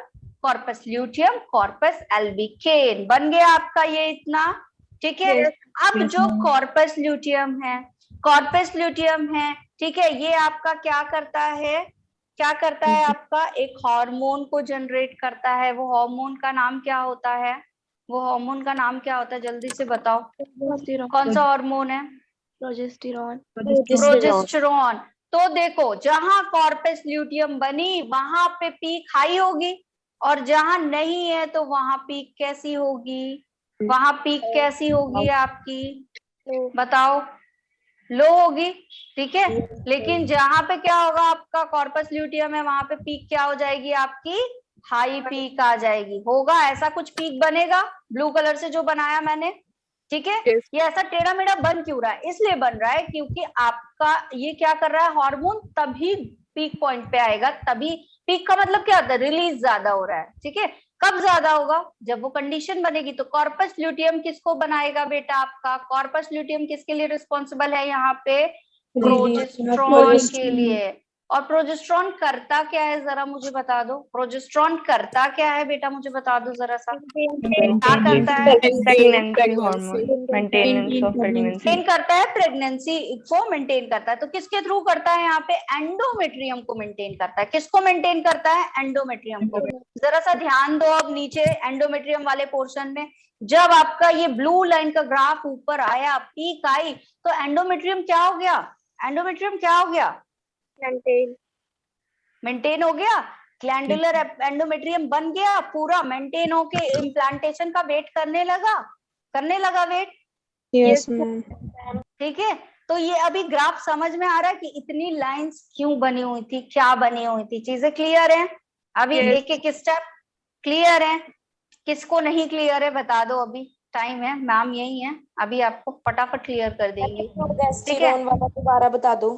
कॉर्पस ल्यूटियम, कॉर्पस एल्बिकेन बन गया आपका ये इतना। ठीक है, अब जो कॉर्पस ल्यूटियम है, कॉर्पस ल्यूटियम है, ठीक है, ये आपका क्या करता है? क्या करता है आपका? एक हार्मोन को जनरेट करता है। वो हार्मोन का नाम क्या होता है? वो हार्मोन का नाम क्या होता है? जल्दी से बताओ, कौन सा हार्मोन है? प्रोजेस्टेरॉन। प्रोजेस्टेरॉन। तो देखो, जहां कॉर्पस ल्यूटियम बनी वहां पे पीक हाई होगी, और जहां नहीं है तो वहां पीक कैसी होगी? वहां पीक कैसी होगी आपकी? बताओ, लो होगी। ठीक है, लेकिन जहां पे क्या होगा आपका कॉर्पस ल्यूटियम है, वहां पे पीक क्या हो जाएगी आपकी? हाई पीक आ जाएगी। होगा ऐसा कुछ पीक बनेगा ब्लू कलर से जो बनाया मैंने। ठीक है, ये ऐसा टेढ़ा मेढ़ा बन क्यों रहा है? इसलिए बन रहा है क्योंकि आपका ये क्या कर रहा है, हार्मोन तभी पीक पॉइंट पे आएगा, तभी। पीक का मतलब क्या होता है? रिलीज ज्यादा हो रहा है। ठीक है, कब ज्यादा होगा? जब वो कंडीशन बनेगी। तो कॉर्पस ल्यूटियम किसको बनाएगा बेटा आपका? कॉर्पस ल्यूटियम किसके लिए रिस्पॉन्सिबल है यहाँ पे? प्रोजेस्ट्रॉन के लिए। और प्रोजेस्ट्रॉन करता क्या है जरा मुझे बता दो। प्रोजेस्ट्रॉन करता क्या है बेटा, मुझे बता दो जरा सा। क्या करता है? Pregnancy hormone, maintenance of pregnancy. Maintain करता है, प्रेगनेंसी को मेंटेन करता है। तो किसके थ्रू करता है? यहाँ पे एंडोमेट्रियम को मेंटेन करता है। किसको मेंटेन करता है? एंडोमेट्रियम को। जरा सा ध्यान दो अब नीचे एंडोमेट्रियम वाले पोर्शन में। जब आपका ये ब्लू लाइन का ग्राफ ऊपर आया, पीक आई, तो एंडोमेट्रियम क्या हो गया? एंडोमेट्रियम क्या हो गया? मेंटेन हो गया। ग्लैंडुलर एंडोमेट्रियम बन गया, पूरा मेंटेन होके इम्प्लांटेशन का वेट करने लगा वेट। Yes ma'am. ठीक है, तो ये अभी ग्राफ समझ में आ रहा है कि इतनी लाइंस क्यों बनी हुई थी, क्या बनी हुई थी? चीजें क्लियर हैं? अभी एक एक स्टेप क्लियर है? किसको नहीं क्लियर है बता दो, अभी टाइम है, मैम यही है, अभी आपको फटाफट क्लियर कर देंगे। ठीक है, वाला दोबारा बता दो।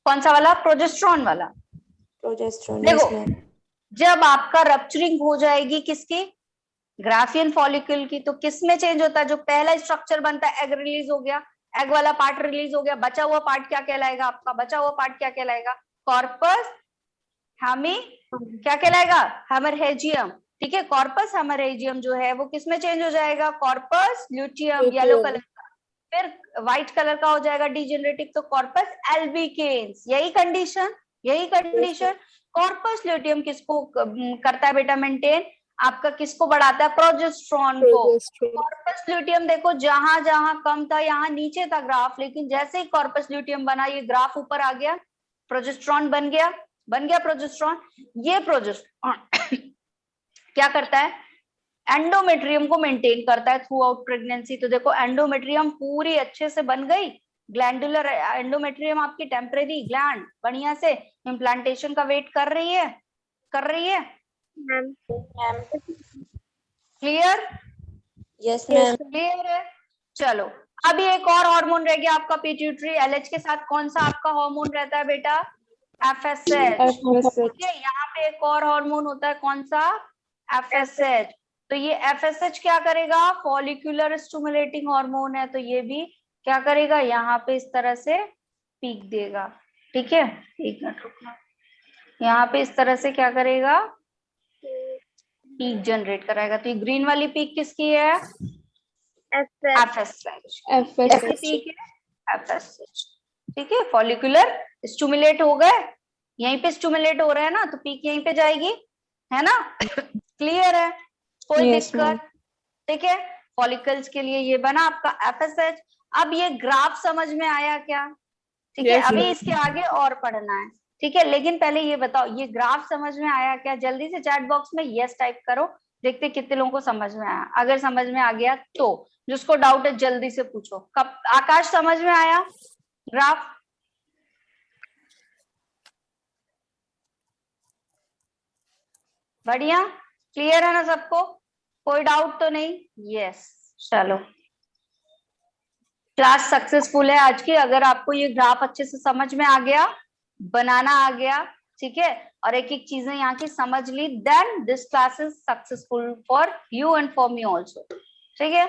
कौन सा वाला? प्रोजेस्ट्रॉन वाला। प्रोजेस्टेरॉन। देखो, जब आपका रप्चरिंग हो जाएगी किसकी? ग्राफियन फॉलिकल की, तो किस में चेंज होता है? जो पहला स्ट्रक्चर बनता है, एग रिलीज हो गया, एग वाला पार्ट रिलीज हो गया, बचा हुआ पार्ट क्या कहलाएगा आपका? बचा हुआ पार्ट क्या कहलाएगा? कॉर्पस क्या कहलाएगा? हेमरहेजियम। ठीक है, कॉर्पस हेमरहेजियम जो है वो किस में चेंज हो जाएगा? कॉर्पस ल्यूटियम, येलो कलर का। फिर व्हाइट कलर का हो जाएगा डीजेनरेटिव, तो कॉर्पस एल्बिकेन्स। यही कंडीशन। कॉर्पस ल्यूटियम किसको करता है बेटा मेंटेन? आपका किसको बढ़ाता है? प्रोजेस्ट्रॉन को। कॉर्पस ल्यूटियम देखो, जहां जहां कम था यहाँ नीचे था ग्राफ, लेकिन जैसे ही कॉर्पस ल्यूटियम बना ये ग्राफ ऊपर आ गया, प्रोजेस्ट्रॉन बन गया प्रोजेस्ट्रॉन। ये प्रोजेस्ट्रॉन क्या करता है? एंडोमेट्रियम को मेंटेन करता है थ्रू आउट प्रेगनेंसी। तो देखो, एंडोमेट्रियम पूरी अच्छे से बन गई। ग्लैंडुलर एंडोमेट्रियम आपकी टेम्परेरी ग्लैंड बढ़िया से इम्प्लांटेशन का वेट कर रही है क्लियर? Yes ma'am. क्लियर है? चलो, अभी एक और हार्मोन रह गया आपका पिट्यूटरी। एलएच के साथ कौन सा आपका हार्मोन रहता है बेटा? एफएसएच। यहाँ पे एक और हार्मोन होता है, कौन सा? एफएसएच। तो ये एफएसएच क्या करेगा? फॉलिकुलर स्टिमुलेटिंग हार्मोन है, तो ये भी क्या करेगा? यहाँ पे इस तरह से पीक देगा। ठीक है, एक मिनट रुकना। यहाँ पे इस तरह से क्या करेगा? पीक जनरेट कराएगा। तो ये ग्रीन वाली पीक किसकी है? एफएसएच। पीक है एफएसएच। ठीक है, फॉलिकुलर स्टिमुलेट हो गए, यहीं पे स्टिमुलेट हो रहे हैं ना, तो पीक यहीं पे जाएगी, है ना? क्लियर है? कोई दिक्कत? ठीक है, फॉलिकल्स के लिए ये बना आपका FSH। अब ये ग्राफ समझ में आया क्या? ठीक है, Yes, अभी ma'am. इसके आगे और पढ़ना है। ठीक है, लेकिन पहले ये बताओ ये ग्राफ समझ में आया क्या? जल्दी से चैट बॉक्स में यस टाइप करो, देखते कितने लोगों को समझ में आया। अगर समझ में आ गया तो जिसको डाउट है जल्दी से पूछो। कब आकाश समझ में आया ग्राफ? बढ़िया, क्लियर है ना सबको? कोई डाउट तो नहीं? यस, चलो क्लास सक्सेसफुल है आज की। अगर आपको ये ग्राफ अच्छे से समझ में आ गया, बनाना आ गया, ठीक है, और एक एक चीजें यहाँ की समझ ली, then this class is successful for you and for me also. ठीक है,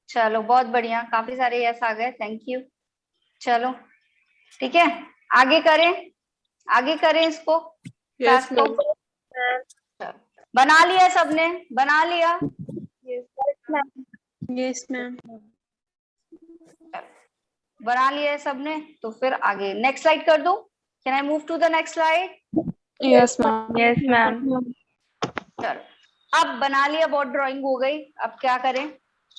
चलो बहुत बढ़िया, काफी सारे यस आ गए, थैंक यू। चलो ठीक है, आगे करें, आगे करें इसको, Yes, क्लास को। ma'am. बना लिया सबने? बना लिया? Yes, ma'am. बना लिया है सबने? तो फिर आगे नेक्स्ट स्लाइड कर दूं? Can I move to the next slide? Yes, ma'am. Yes ma'am. चलो, अब बना लिया, बोर्ड ड्राइंग हो गई। अब क्या करें,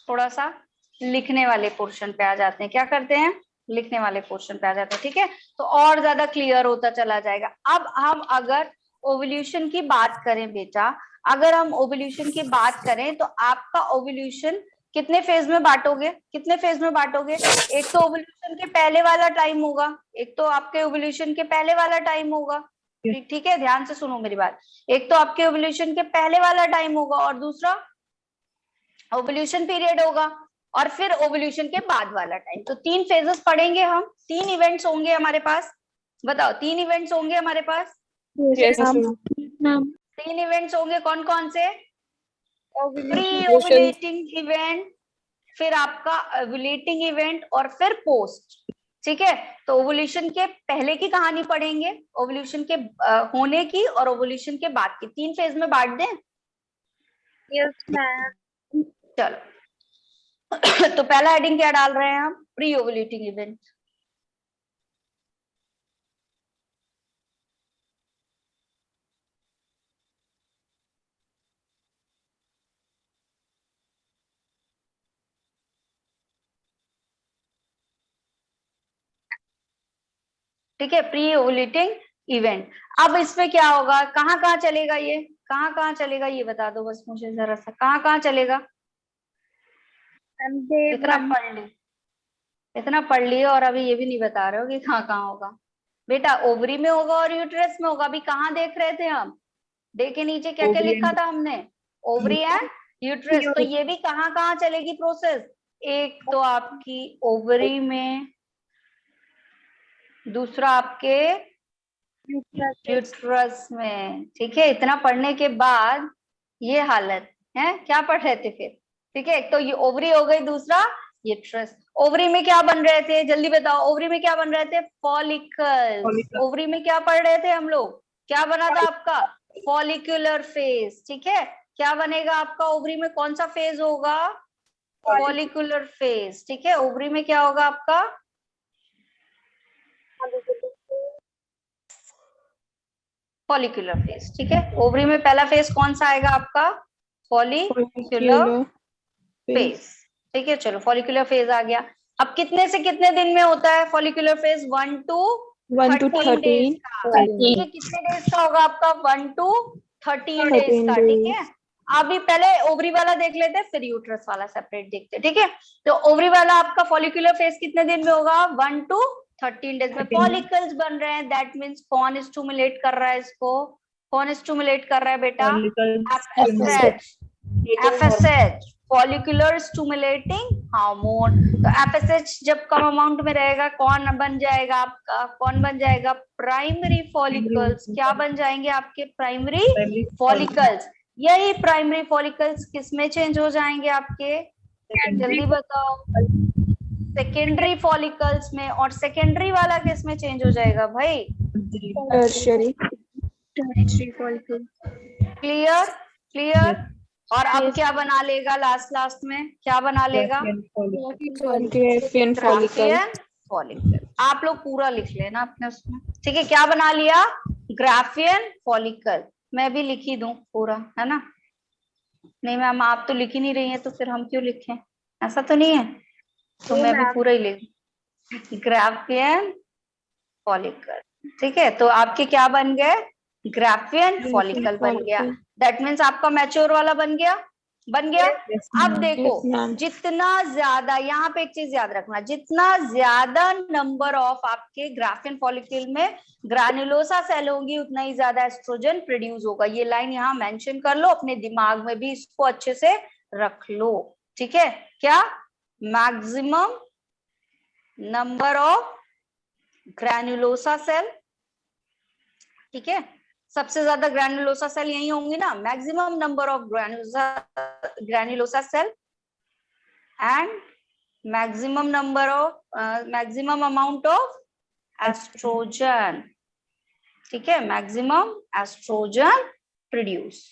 थोड़ा सा लिखने वाले पोर्शन पे आ जाते हैं। क्या करते हैं, लिखने वाले पोर्शन पे आ जाते हैं। ठीक है, तो और ज्यादा क्लियर होता चला जाएगा। अब हम अगर ओवल्यूशन की बात करें बेटा, अगर हम ओवल्यूशन की बात करें तो आपका ओवल्यूशन कितने फेज में बांटोगे? कितने फेज में बांटोगे? एक तो ओवल्यूशन के पहले वाला टाइम होगा, एक तो आपके ओवल्यूशन के पहले वाला टाइम होगा। ठीक है, ध्यान से सुनो मेरी बात। एक तो आपके ओवल्यूशन के पहले वाला टाइम होगा और दूसरा ओवल्यूशन पीरियड होगा, और फिर ओवल्यूशन के बाद वाला टाइम। तो 3 फेजेस पढ़ेंगे हम, 3 इवेंट्स होंगे हमारे पास। बताओ, 3 इवेंट्स होंगे हमारे पास? Yes, ma'am. 3 इवेंट्स होंगे, कौन कौन से? Pre Ovulation. ओवुलेटिंग इवेंट, फिर आपका ओवुलेटिंग इवेंट, और फिर पोस्ट। ठीक है, तो ओवुलेशन के पहले की कहानी पढ़ेंगे, ओवुलेशन के होने की, और ओवुलेशन के बाद की। 3 फेज में बांट दें? Yes ma'am. चलो तो पहला हेडिंग क्या डाल रहे हैं हम? Pre ovulating event. ठीक है, प्री ओवुलेटिंग इवेंट। अब इसमें क्या होगा, कहाँ कहाँ चलेगा ये, कहाँ कहाँ चलेगा ये बता दो बस मुझे जरा सा, कहाँ कहाँ चलेगा? इतना पढ़ ली, इतना पढ़ लिए और अभी ये भी नहीं बता रहे हो कि कहाँ कहाँ होगा। बेटा ओवरी में होगा और यूट्रस में होगा। अभी कहाँ देख रहे थे हम? डे के नीचे क्या क्या लिखा था हमने? Ovary and uterus. तो ये भी कहाँ कहाँ चलेगी प्रोसेस? एक तो आपकी ओवरी में, दूसरा आपके यूट्रस में। ठीक है, इतना पढ़ने के बाद ये हालत है, क्या पढ़ रहे थे फिर? ठीक है, एक तो ये ओवरी हो गई, दूसरा यूट्रस। ओवरी में क्या बन रहे थे, जल्दी बताओ, ओवरी में क्या बन रहे थे? फॉलिकल्स। ओवरी में क्या पढ़ रहे थे हम लोग? क्या बना था आपका? Follicular phase. ठीक है, क्या बनेगा आपका ओवरी में? कौन सा फेज होगा? Follicular phase. ठीक है, ओवरी में क्या होगा आपका? Follicular phase. ठीक है, ओवरी में पहला फेज कौन सा आएगा आपका? Follicular phase. ठीक है, चलो फॉलिकुलर फेज आ गया। अब कितने से कितने दिन में होता है फॉलिकुलर फेज? 1 to 13 डेज का। ठीक है, कितने डेज का होगा आपका? 1 to 13 डेज का। ठीक है, अभी पहले ओवरी वाला देख लेते हैं, फिर यूट्रस वाला सेपरेट देखते हैं। ठीक है, तो ओवरी वाला आपका फॉलिकुलर फेज कितने दिन में होगा? 1 to 13 डेज में। फॉलिकल्स बन रहे हैं, दैट मीन्स कौन स्टिमुलेट कर रहा है इसको? कौन स्टिमुलेट कर रहा है बेटा? FSH, follicular stimulating hormone. तो FSH जब कम अमाउंट में रहेगा, कौन बन जाएगा आपका? कौन बन जाएगा? Primary follicles. क्या बन जाएंगे आपके? Primary follicles. यही प्राइमरी फॉलिकल्स किस में चेंज हो जाएंगे आपके? जल्दी बताओ। सेकेंडरी फॉलिकल्स में। और सेकेंडरी वाला किस में चेंज हो जाएगा भाई? Tertiary. क्लियर? क्लियर? और अब क्या बना लेगा लास्ट में? क्या बना लेगा? Graphian follicle. Graafian follicle. आप लोग पूरा लिख लेना अपने उसमें। ठीक है, क्या बना लिया? Graafian follicle. मैं भी लिखी दूं पूरा, है ना? नहीं मैम, आप तो लिख ही नहीं रही हैं, तो फिर हम क्यों लिखें? ऐसा तो नहीं है? तो मैं भी पूरा ही ले ग्राफियन फॉलिकल। ठीक है, तो आपके क्या बन गए? ग्राफियन फॉलिकल बन गया। दैट मीन्स आपका मैच्योर वाला बन गया। बन गया। अब देखो, जितना ज्यादा, यहाँ पे एक चीज याद रखना, जितना ज्यादा नंबर ऑफ आपके ग्राफियन फॉलिकल में ग्रानुलोसा सेल होंगी उतना ही ज्यादा एस्ट्रोजन प्रोड्यूस होगा। ये लाइन यहाँ मेंशन कर लो, अपने दिमाग में भी इसको अच्छे से रख लो। ठीक है, क्या? Maximum number of granulosa cell. ठीक है, सबसे ज्यादा ग्रैन्युलोसा सेल यही होंगी ना। Maximum number of granulosa cell and maximum number of maximum amount of oestrogen. ठीक है, maximum oestrogen produce.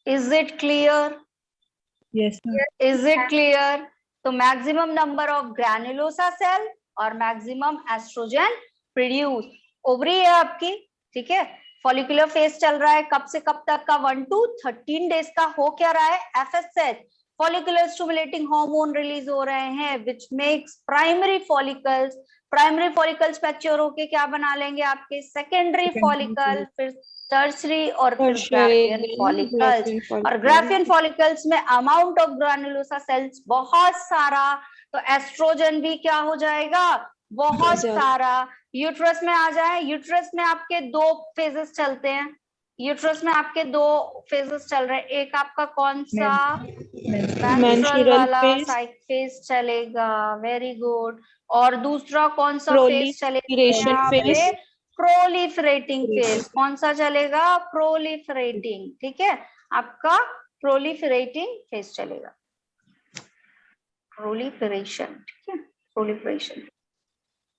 Is it clear? Yes, ma'am. Is it clear? तो maximum number of granulosa cell और maximum oestrogen produce. Ovary है आपकी। ठीक है, follicular phase चल रहा है कब से कब तक का? 1 to 13 डेज का। हो क्या रहा है? FSH, follicular stimulating hormone release हो रहे हैं which makes primary follicles mature होके क्या बना लेंगे? आपके सेकेंडरी फॉलिकल, फिर टर्सरी और फिर ग्राफियन फॉलिकल्स। और ग्राफियन फॉलिकल्स में अमाउंट ऑफ ग्रैन्युलोसा सेल्स बहुत सारा, तो एस्ट्रोजन भी क्या हो जाएगा? बहुत सारा। यूट्रस में आ जाए, यूट्रस में आपके 2 फेजेस चलते हैं। यूट्रस में आपके 2 फेजेस चल रहे हैं। एक आपका कौन सा? मेंस्ट्रुअल वाला फेज चलेगा। Very good. और दूसरा कौन सा फेज चलेगा यहाँ पे? Proliferating phase. कौन सा चलेगा? प्रोलिफरेटिंग। ठीक है, आपका प्रोलिफरेटिंग फेज चलेगा। प्रोलिफरेशन। ठीक है, प्रोलिफरेशन।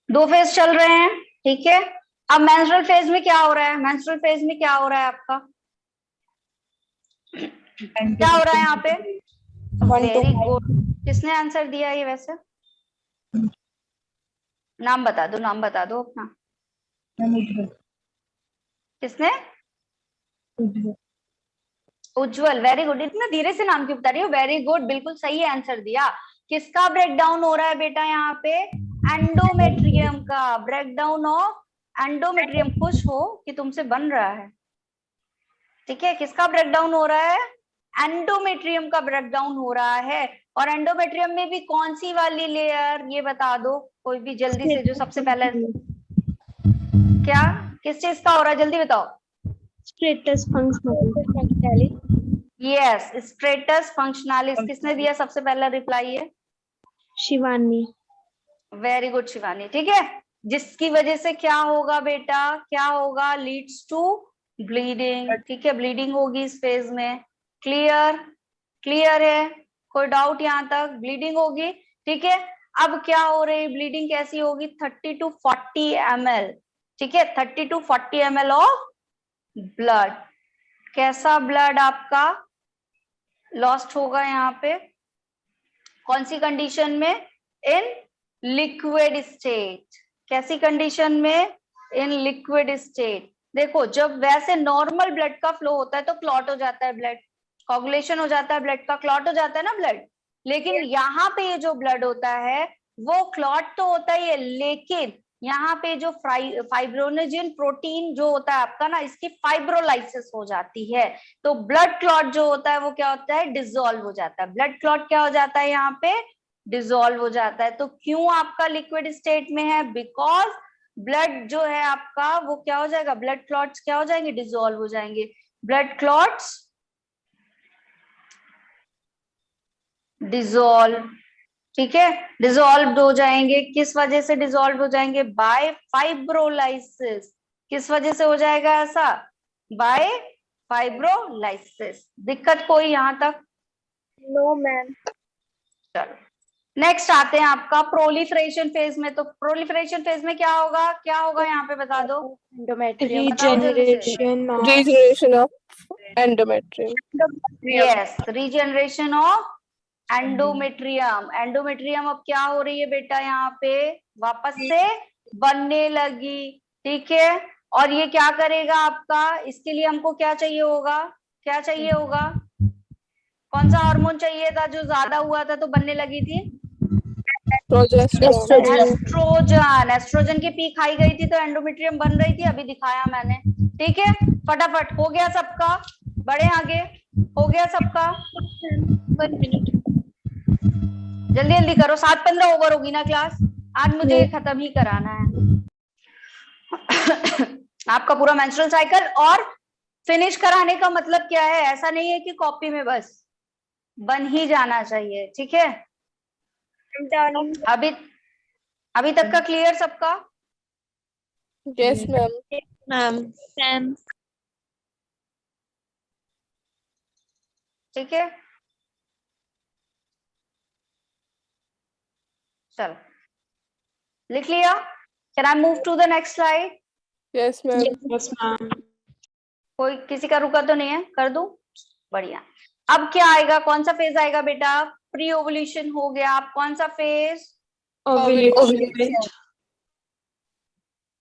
2 फेज चल रहे हैं। ठीक है, अब मेंस्ट्रुअल फेज में क्या हो रहा है? मेंस्ट्रुअल फेज में क्या हो रहा है आपका? क्या हो रहा है यहाँ पे? Very good. किसने आंसर दिया ये? वैसे नाम बता दो, नाम बता दो अपना। किसने? उज्जवल। Very good. इतना धीरे से नाम क्यों बता रही हो? वेरी गुड, बिल्कुल सही आंसर दिया। किसका ब्रेकडाउन हो रहा है बेटा यहाँ पे? एंडोमेट्रियम का ब्रेकडाउन ऑफ एंडोमेट्रियम। खुश हो कि तुमसे बन रहा है। ठीक है, किसका ब्रेकडाउन हो रहा है? एंडोमेट्रियम का ब्रेकडाउन हो रहा है। और एंडोमेट्रियम में भी कौन सी वाली लेयर? ये बता दो कोई भी जल्दी से, जो सबसे पहले। क्या? किस चीज का हो रहा है? जल्दी बताओ। स्ट्रेटस फंक्शनली। यस, स्ट्रेटस फंक्शनलिस। किसने दिया सबसे पहला रिप्लाई? है शिवानी। Very good Shivani. ठीक है, जिसकी वजह से क्या होगा बेटा? क्या होगा? Leads to bleeding. ठीक है, ब्लीडिंग होगी इस फेज में। क्लियर? क्लियर है? कोई डाउट यहाँ तक? ब्लीडिंग होगी। ठीक है, अब क्या हो रही? ब्लीडिंग कैसी होगी? 30 to 40 ml। ठीक है, 30 to 40 ml ऑफ ब्लड। कैसा ब्लड आपका लॉस्ट होगा यहाँ पे? कौन सी कंडीशन में? In liquid state. कैसी कंडीशन में? In liquid state. देखो, जब वैसे नॉर्मल ब्लड का फ्लो होता है तो क्लॉट हो जाता है ब्लड, कोगुलेशन हो जाता है ब्लड का, क्लॉट हो जाता है ना ब्लड। लेकिन यहाँ पे ये जो ब्लड होता है वो क्लॉट तो होता ही है, लेकिन यहाँ पे जो फाइब्रोनेजिन प्रोटीन जो होता है आपका ना, इसकी फाइब्रोलाइसिस हो जाती है। तो ब्लड क्लॉट जो होता है वो क्या होता है? डिसॉल्व हो जाता है। ब्लड क्लॉट क्या हो जाता है? यहाँ पे डिसॉल्व हो जाता है। तो क्यों आपका लिक्विड स्टेट में है? बिकॉज ब्लड जो है आपका वो क्या हो जाएगा? ब्लड क्लॉट्स क्या हो जाएंगे? डिसॉल्व हो जाएंगे। Blood clots dissolve. ठीक है, डिसॉल्व हो जाएंगे। किस वजह से डिसॉल्व हो जाएंगे? बाय फाइब्रोलाइसिस। किस वजह से हो जाएगा ऐसा? बाय फाइब्रोलाइसिस। दिक्कत कोई यहाँ तक? No ma'am. चलो नेक्स्ट आते हैं आपका प्रोलिफरेशन फेज में। तो प्रोलिफरेशन फेज में क्या होगा? क्या होगा यहाँ पे बता दो? Regeneration of endometrium. Yes, regeneration of endometrium. Endometrium अब क्या हो रही है बेटा? यहाँ पे वापस से बनने लगी। ठीक है, और ये क्या करेगा आपका? इसके लिए हमको क्या चाहिए होगा? क्या चाहिए होगा? कौन सा हार्मोन चाहिए था जो ज्यादा हुआ था तो बनने लगी थी? Progesterone. एस्ट्रोजन। एस्ट्रोजन की पीक हाई गई थी तो एंडोमेट्रियम बन रही थी, अभी दिखाया मैंने। ठीक है, फटाफट हो गया सबका, बढ़े आगे, हो गया सबका। 1 मिनट। जल्दी जल्दी करो, 7:15 ओवर होगी ना क्लास, आज मुझे ये खत्म ही कराना है। आपका पूरा मेंस्ट्रुअल साइकिल। और फिनिश कराने का मतलब क्या है, ऐसा नहीं है कि कॉपी में बस, बन ही जाना चाहिए। ठीक है, अभी अभी तक का क्लियर सबका? Yes, ma'am. मैम। ठीक है, चलो लिख लिया? Can I move to the next slide? Yes, ma'am. Yes ma'am. कोई किसी का रुका तो नहीं है? कर दूं? बढ़िया। अब क्या आएगा, कौन सा फेज आएगा बेटा? प्री ओवुलेशन हो गया, अब कौन सा फेज? Ovulation.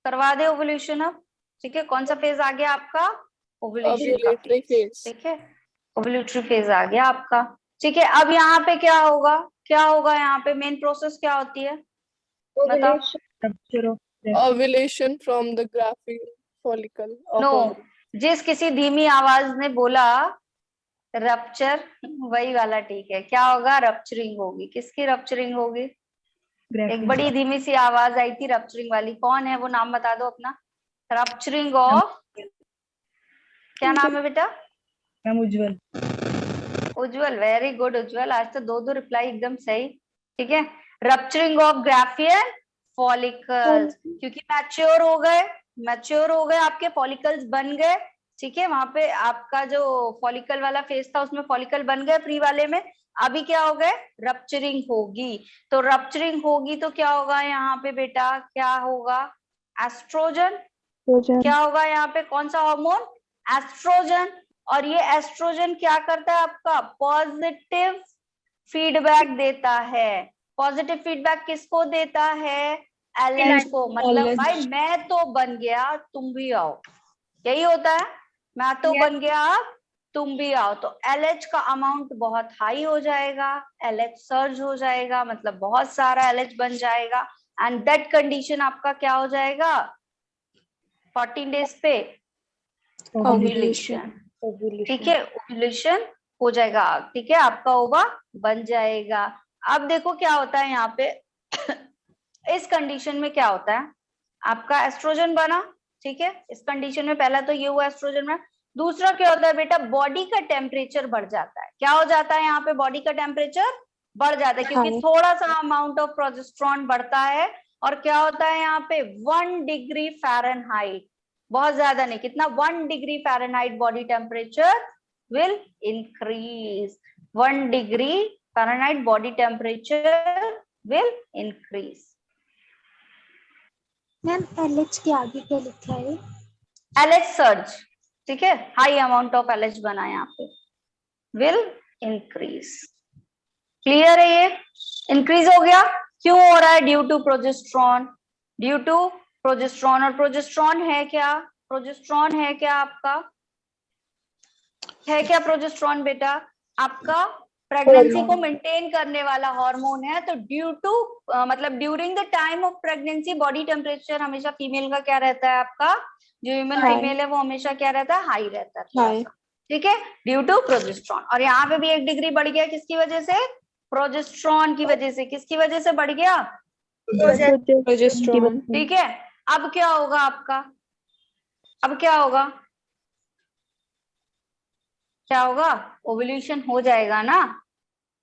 करवा दे ओवुलेशन अब। ठीक है, कौन सा फेज आ गया आपका? ओवुलेशन का Ovulatory phase. ठीक है, ओवुलेटरी फेज आ गया आपका। ठीक है, अब यहाँ पे क्या होगा, क्या होगा यहाँ पे, मेन प्रोसेस क्या होती है बताओ? Ovulation from the Graafian follicle of no, ovary. जिस किसी धीमी आवाज ने बोला रप्चर, वही वाला ठीक है। क्या होगा? रप्चरिंग होगी। किसकी रप्चरिंग होगी? एक बड़ी धीमी सी आवाज आई थी रप्चरिंग वाली, कौन है वो, नाम बता दो अपना। रप्चरिंग ऑफ, क्या नाम है बेटा? उज्जवल। उज्जवल, वेरी गुड उज्जवल, आज तो दो रिप्लाई एकदम सही। ठीक है, रप्चरिंग ऑफ ग्राफियन फॉलिकल्स, क्योंकि मैच्योर हो गए, मैच्योर हो गए, आपके फॉलिकल्स बन गए। ठीक है, वहां पे आपका जो फॉलिकल वाला फेज था उसमें फॉलिकल बन गए प्री वाले में, अभी क्या हो गए? रप्चरिंग होगी। तो रप्चरिंग होगी तो क्या होगा यहाँ पे बेटा, क्या होगा? एस्ट्रोजन। क्या होगा यहाँ पे, कौन सा हार्मोन? एस्ट्रोजन। और ये एस्ट्रोजन क्या करता है आपका? पॉजिटिव फीडबैक देता है। पॉजिटिव फीडबैक किसको देता है? एलएच को। मतलब भाई मैं तो बन गया, तुम भी आओ, यही होता है, मैं तो बन गया तुम भी आओ। तो एलएच का अमाउंट बहुत हाई हो जाएगा, एलएच सर्ज हो जाएगा, मतलब बहुत सारा एलएच बन जाएगा। एंड दैट कंडीशन आपका क्या हो जाएगा? 14 डेज पे ओव्यूलेशन। ठीक है, ओव्यूलेशन हो जाएगा। ठीक है, आपका ओवा बन जाएगा। अब देखो क्या होता है यहाँ पे। इस कंडीशन में क्या होता है, आपका एस्ट्रोजन बना। ठीक है, इस कंडीशन में पहला तो ये हुआ एस्ट्रोजन में। दूसरा क्या होता है बेटा, बॉडी का टेम्परेचर बढ़ जाता है। क्या हो जाता है यहाँ पे? बॉडी का टेम्परेचर बढ़ जाता है, क्योंकि थोड़ा सा अमाउंट ऑफ प्रोजेस्टेरोन बढ़ता है। और क्या होता है यहाँ पे? 1 डिग्री फ़ारेनहाइट, बहुत ज्यादा नहीं, कितना? 1 degree Fahrenheit body temperature will increase. 1 degree Fahrenheit body temperature will increase. Ma'am LH के आगे क्या लिखा है? LH surge. ठीक है, हाई अमाउंट ऑफ एलएच बना यहाँ पे, विल इंक्रीज। क्लियर है? ये इंक्रीज हो गया, क्यों हो रहा है? Due to progesterone, due to progesterone. और प्रोजेस्टेरोन है क्या? प्रोजेस्टेरोन है क्या आपका? है क्या प्रोजेस्टेरोन बेटा? आपका प्रेगनेंसी को मेंटेन करने वाला हार्मोन है। तो ड्यू टू मतलब during the time of pregnancy body temperature हमेशा फीमेल का क्या रहता है? आपका जो ह्यूमन फीमेल है वो हमेशा क्या रहता है? हाई रहता है। ठीक है, ड्यू टू प्रोजेस्टेरोन। और यहाँ पे भी 1 डिग्री बढ़ गया, किसकी वजह से? प्रोजेस्टेरोन की वजह से। किसकी वजह से बढ़ गया? Progesterone. ठीक है, अब क्या होगा आपका? अब क्या होगा? क्या होगा? ओवुलेशन हो जाएगा ना,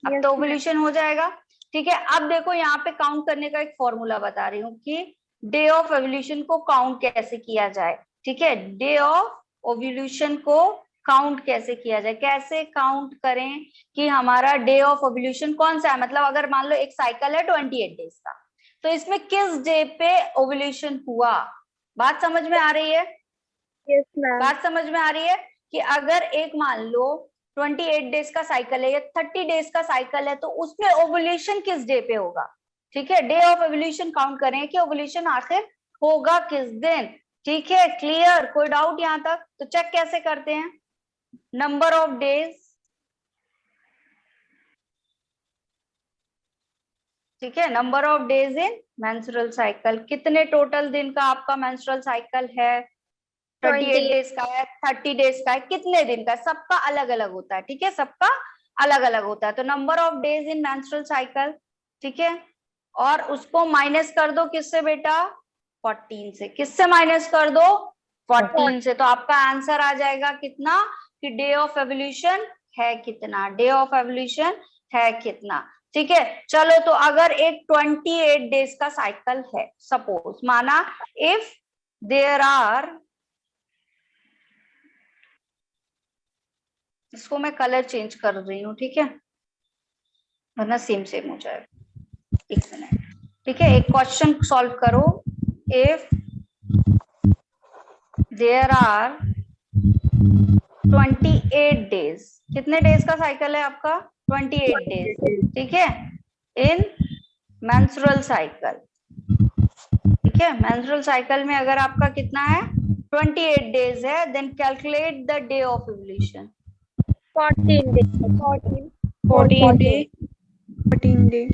अब तो ओवुलेशन हो जाएगा। ठीक है, अब देखो यहाँ पे काउंट करने का एक फॉर्मूला बता रही हूँ कि डे ऑफ ओवुलेशन को काउंट कैसे किया जाए। ठीक है, डे ऑफ ओवुलेशन को काउंट कैसे किया जाए, कैसे काउंट करें कि हमारा डे ऑफ ओवुलेशन कौन सा है। मतलब अगर मान लो एक साइकिल है 28 डेज का, तो इसमें किस डे पे ओवुलेशन हुआ? बात समझ में आ रही है? Yes ma'am. बात समझ में आ रही है कि अगर एक मान लो 28 डेज का साइकिल है या 30 डेज का साइकिल है, तो उसमें ओवुलेशन किस डे पे होगा? ठीक है, डे ऑफ ओवुलेशन काउंट करें कि ओवुलेशन आखिर होगा किस दिन। ठीक है, क्लियर? कोई डाउट यहाँ तक? तो चेक कैसे करते हैं? नंबर ऑफ डेज ठीक है, number of days in menstrual cycle, कितने टोटल दिन का आपका मेंस्ट्रुअल साइकिल है, 28 डेज का है, 30 डेज का है, कितने दिन का है, सबका अलग अलग होता है। ठीक है, सबका अलग अलग होता है। तो number of days in menstrual cycle, ठीक है, और उसको माइनस कर दो किससे बेटा, 14 से। किससे माइनस कर दो, 14 से। तो आपका आंसर आ जाएगा कितना, कि डे ऑफ एवोल्यूशन है कितना, डे ऑफ एवोल्यूशन है कितना। ठीक है, चलो तो अगर एक 28 डेज का साइकिल है, सपोज माना, इफ देयर आर, इसको मैं कलर चेंज कर रही हूँ, ठीक है, वरना सेम सेम हो जाएगा। एक मिनट, ठीक है, एक क्वेश्चन सॉल्व करो। इफ देयर आर 28 डेज, कितने डेज का साइकिल है आपका, 28 डेज, ठीक है, इन मेंस्ट्रुअल साइकिल। ठीक है, मेंस्ट्रुअल साइकिल में अगर आपका कितना है, 28 डेज है, then calculate the day of ovulation. 14 days. 14 day. 14 day.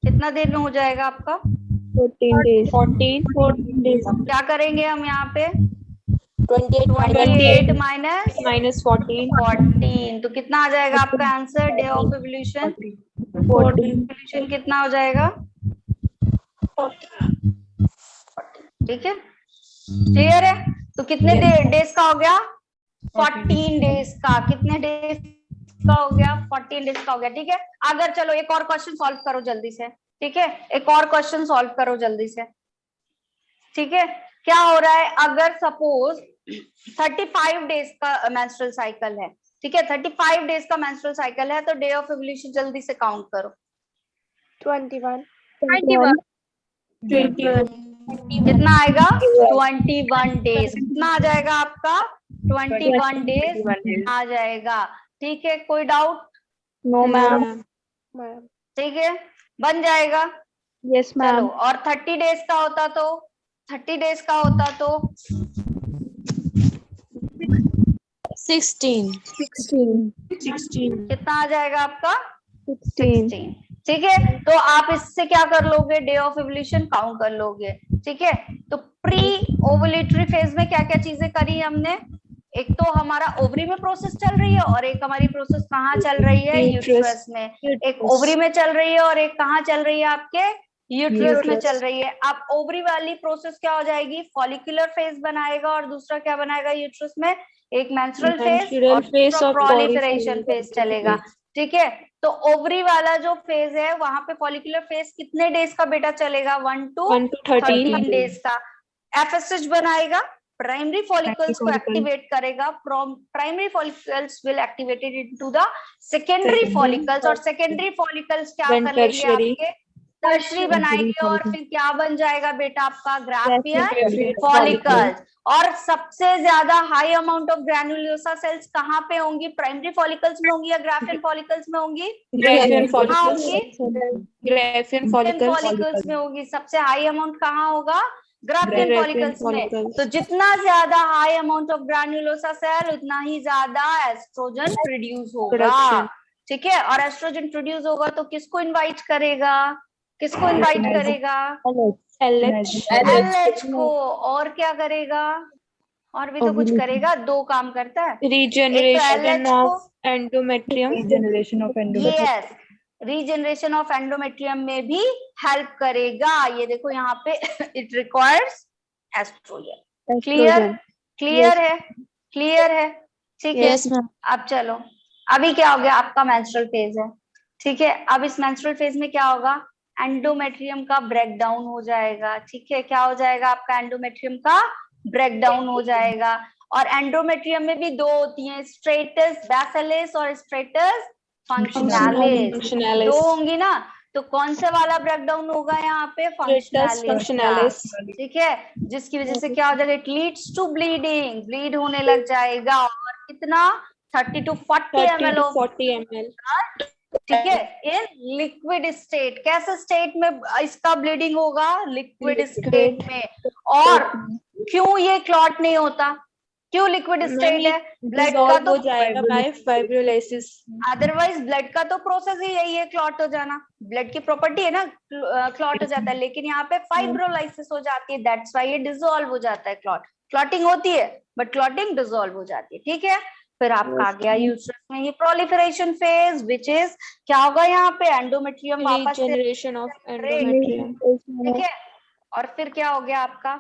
कितना देर में हो जाएगा आपका, 14 days. 14 days. क्या करेंगे हम यहाँ पे, 28 माइनस minus 14. 14, तो कितना आ जाएगा आपका answer, day of evolution. 14. Evolution कितना हो जाएगा, ठीक है, क्लियर है। तो कितने डेज का हो गया, 14 डेज का, कितने डेज का हो गया, 14 डेज का हो गया। ठीक है, अगर चलो एक और क्वेश्चन सॉल्व करो जल्दी से, ठीक है, एक और क्वेश्चन सॉल्व करो जल्दी से। ठीक है, क्या हो रहा है, अगर सपोज 35 डेज का मेंस्ट्रुअल साइकिल है, ठीक है, 35 डेज का मेंस्ट्रुअल साइकिल है, तो डे ऑफ एवोल्यूशन जल्दी से काउंट करो। 21. कितना आएगा, 21 डेज, कितना आ जाएगा आपका, 21 डेज आ जाएगा। ठीक है, कोई डाउट, No, ma'am. ठीक है, बन जाएगा। Yes, चलो, ma'am. और 30 डेज का होता तो, 30 डेज का होता तो 16. 16. कितना आ जाएगा आपका, 16. ठीक है, तो आप इससे क्या कर लोगे, डे ऑफ एवोल्यूशन काउंट कर लोगे। ठीक है, तो प्री ओवुलेटरी फेज में क्या क्या चीजें करी हमने, एक तो हमारा ओवरी में प्रोसेस चल रही है, और एक हमारी प्रोसेस कहाँ चल रही है, यूट्रस में। एक ओवरी में चल रही है और एक कहाँ चल रही है, आपके यूट्रस में चल रही है। अब ओवरी वाली प्रोसेस क्या हो जाएगी, फॉलिकुलर फेज बनाएगा, और दूसरा क्या बनाएगा यूट्रस में, एक मेंस्ट्रुअल फेज और दूसरा प्रोलिफरेशन फेज चलेगा। ठीक है, तो ओवरी वाला जो फेज है, वहां पे फॉलिकुलर फेज कितने डेज का बेटा चलेगा, 1 to 13 डेज का। एफएसएच बनाएगा, प्राइमरी फॉलिकल्स को एक्टिवेट करेगा, primary follicles will activated into the secondary follicles, और सेकेंडरी फॉलिकल्स क्या करेंगे, आपके टर्शरी बनाएंगे, और फिर क्या बन जाएगा बेटा आपका, ग्राफियन फॉलिकल्स। और सबसे ज्यादा high amount of granulosa cells कहाँ पे होंगी, प्राइमरी फॉलिकल्स में होंगी या ग्राफियन फॉलिकल्स में होंगी, Graphian फॉलिकल्स में होगी। सबसे हाई अमाउंट कहाँ होगा, ग्राफियन फॉलिकल्स में। तो जितना ज्यादा high amount of granulosa cell, उतना ही ज्यादा एस्ट्रोजन प्रोड्यूस होगा। ठीक है, और एस्ट्रोजन प्रोड्यूस होगा तो किसको इनवाइट करेगा, किसको इनवाइट करेगा, एलएच को। और क्या करेगा, और भी तो कुछ करेगा, दो काम करता है, Regeneration of endometrium. Yes, regeneration of endometrium में भी हेल्प करेगा। ये देखो यहाँ पे इट रिक्वायर्स एस्ट्रोजन। क्लियर है, क्लियर है, ठीक है। अब चलो, अभी क्या हो गया, आपका मेंस्ट्रुअल फेज है, ठीक है। अब इस मेंस्ट्रुअल फेज में क्या होगा, एंडोमेट्रियम का ब्रेक डाउन हो जाएगा। ठीक है, क्या हो जाएगा आपका, एंडोमेट्रियम का ब्रेक डाउन हो जाएगा। और एंडोमेट्रियम में भी दो होती हैं, स्ट्रेटस बेसिलिस और स्ट्रेटस फंक्शनैलिस, दो होंगी ना। तो कौन से वाला ब्रेक डाउन होगा यहाँ पे, फंक्शनैलिस। ठीक है, जिसकी वजह से क्या हो जाएगा, it leads to bleeding, bleed होने लग जाएगा। और कितना, 30 to 40 ml। ठीक है, इन लिक्विड स्टेट। कैसे स्टेट में इसका ब्लीडिंग होगा, लिक्विड स्टेट में। और क्यों ये क्लॉट नहीं होता, क्यों लिक्विड स्टेट है? ब्लड का डिसॉल्व तो हो जाएगा बाय फाइब्रोलाइसिस। अदरवाइज ब्लड का तो प्रोसेस ही यही है, क्लॉट हो जाना। ब्लड की प्रॉपर्टी है ना क्लॉट हो जाता है, लेकिन यहाँ पे फाइब्रोलाइसिस हो जाती है, दैट्स व्हाई ये डिसॉल्व हो जाता है। क्लॉटिंग होती है बट क्लॉटिंग डिसॉल्व हो जाती है, ठीक है। फिर आपका आ गया यूट्रस में ये प्रोलिफरेशन फेज, विच इज क्या होगा यहाँ पे? एंडोमेट्रियम वापस से रीजनरेशन ऑफ generate, एंडोमेट्रियम। ठीक है। और फिर क्या हो गया आपका?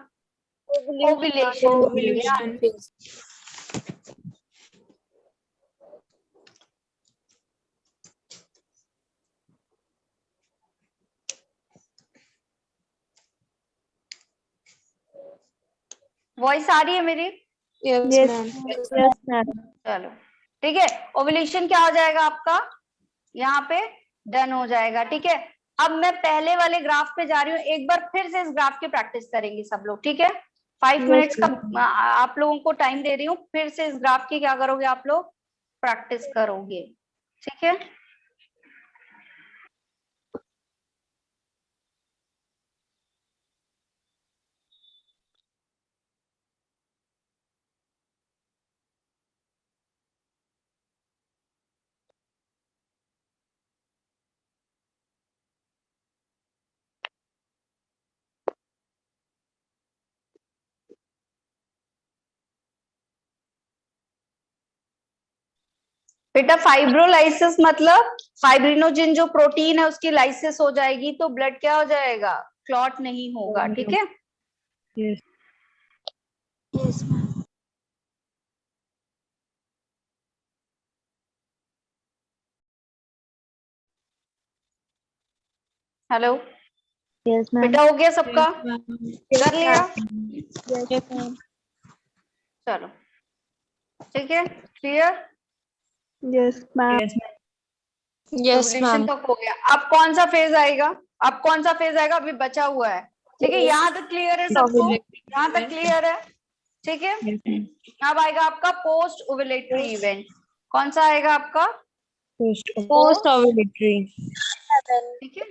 ओव्यूलेशन। ओव्यूलेशन। वॉइस आ रही है मेरी? Yes yes ma'am. मैम। चलो ठीक है, ओव्यूलेशन क्या हो जाएगा आपका? यहाँ पे डन हो जाएगा, ठीक है। अब मैं पहले वाले ग्राफ पे जा रही हूँ, एक बार फिर से इस ग्राफ की प्रैक्टिस करेंगे सब लोग, ठीक है। 5 मिनट्स का आप लोगों को टाइम दे रही हूँ, फिर से इस ग्राफ की क्या करोगे आप लोग? प्रैक्टिस करोगे, ठीक है। बेटा फाइब्रोलाइसिस मतलब फाइब्रिनोजिन जो प्रोटीन है उसकी लाइसिस हो जाएगी तो ब्लड क्या हो जाएगा? क्लॉट नहीं होगा, ठीक है। Hello yes ma'am. बेटा, हो गया सबका? कर लिया? Yes ma'am. चलो ठीक है, clear? Yes ma'am. Yes, ovulation ma'am. तक हो गया। अब कौन सा फेज आएगा? अब कौन सा फेज आएगा? अभी बचा हुआ है, ठीक है। यहाँ तक क्लियर है सबको? यहाँ तक क्लियर है, ठीक है। अब आएगा आपका पोस्ट ओव्यूलेटरी इवेंट। कौन सा आएगा आपका? Post ovulatory. ठीक है,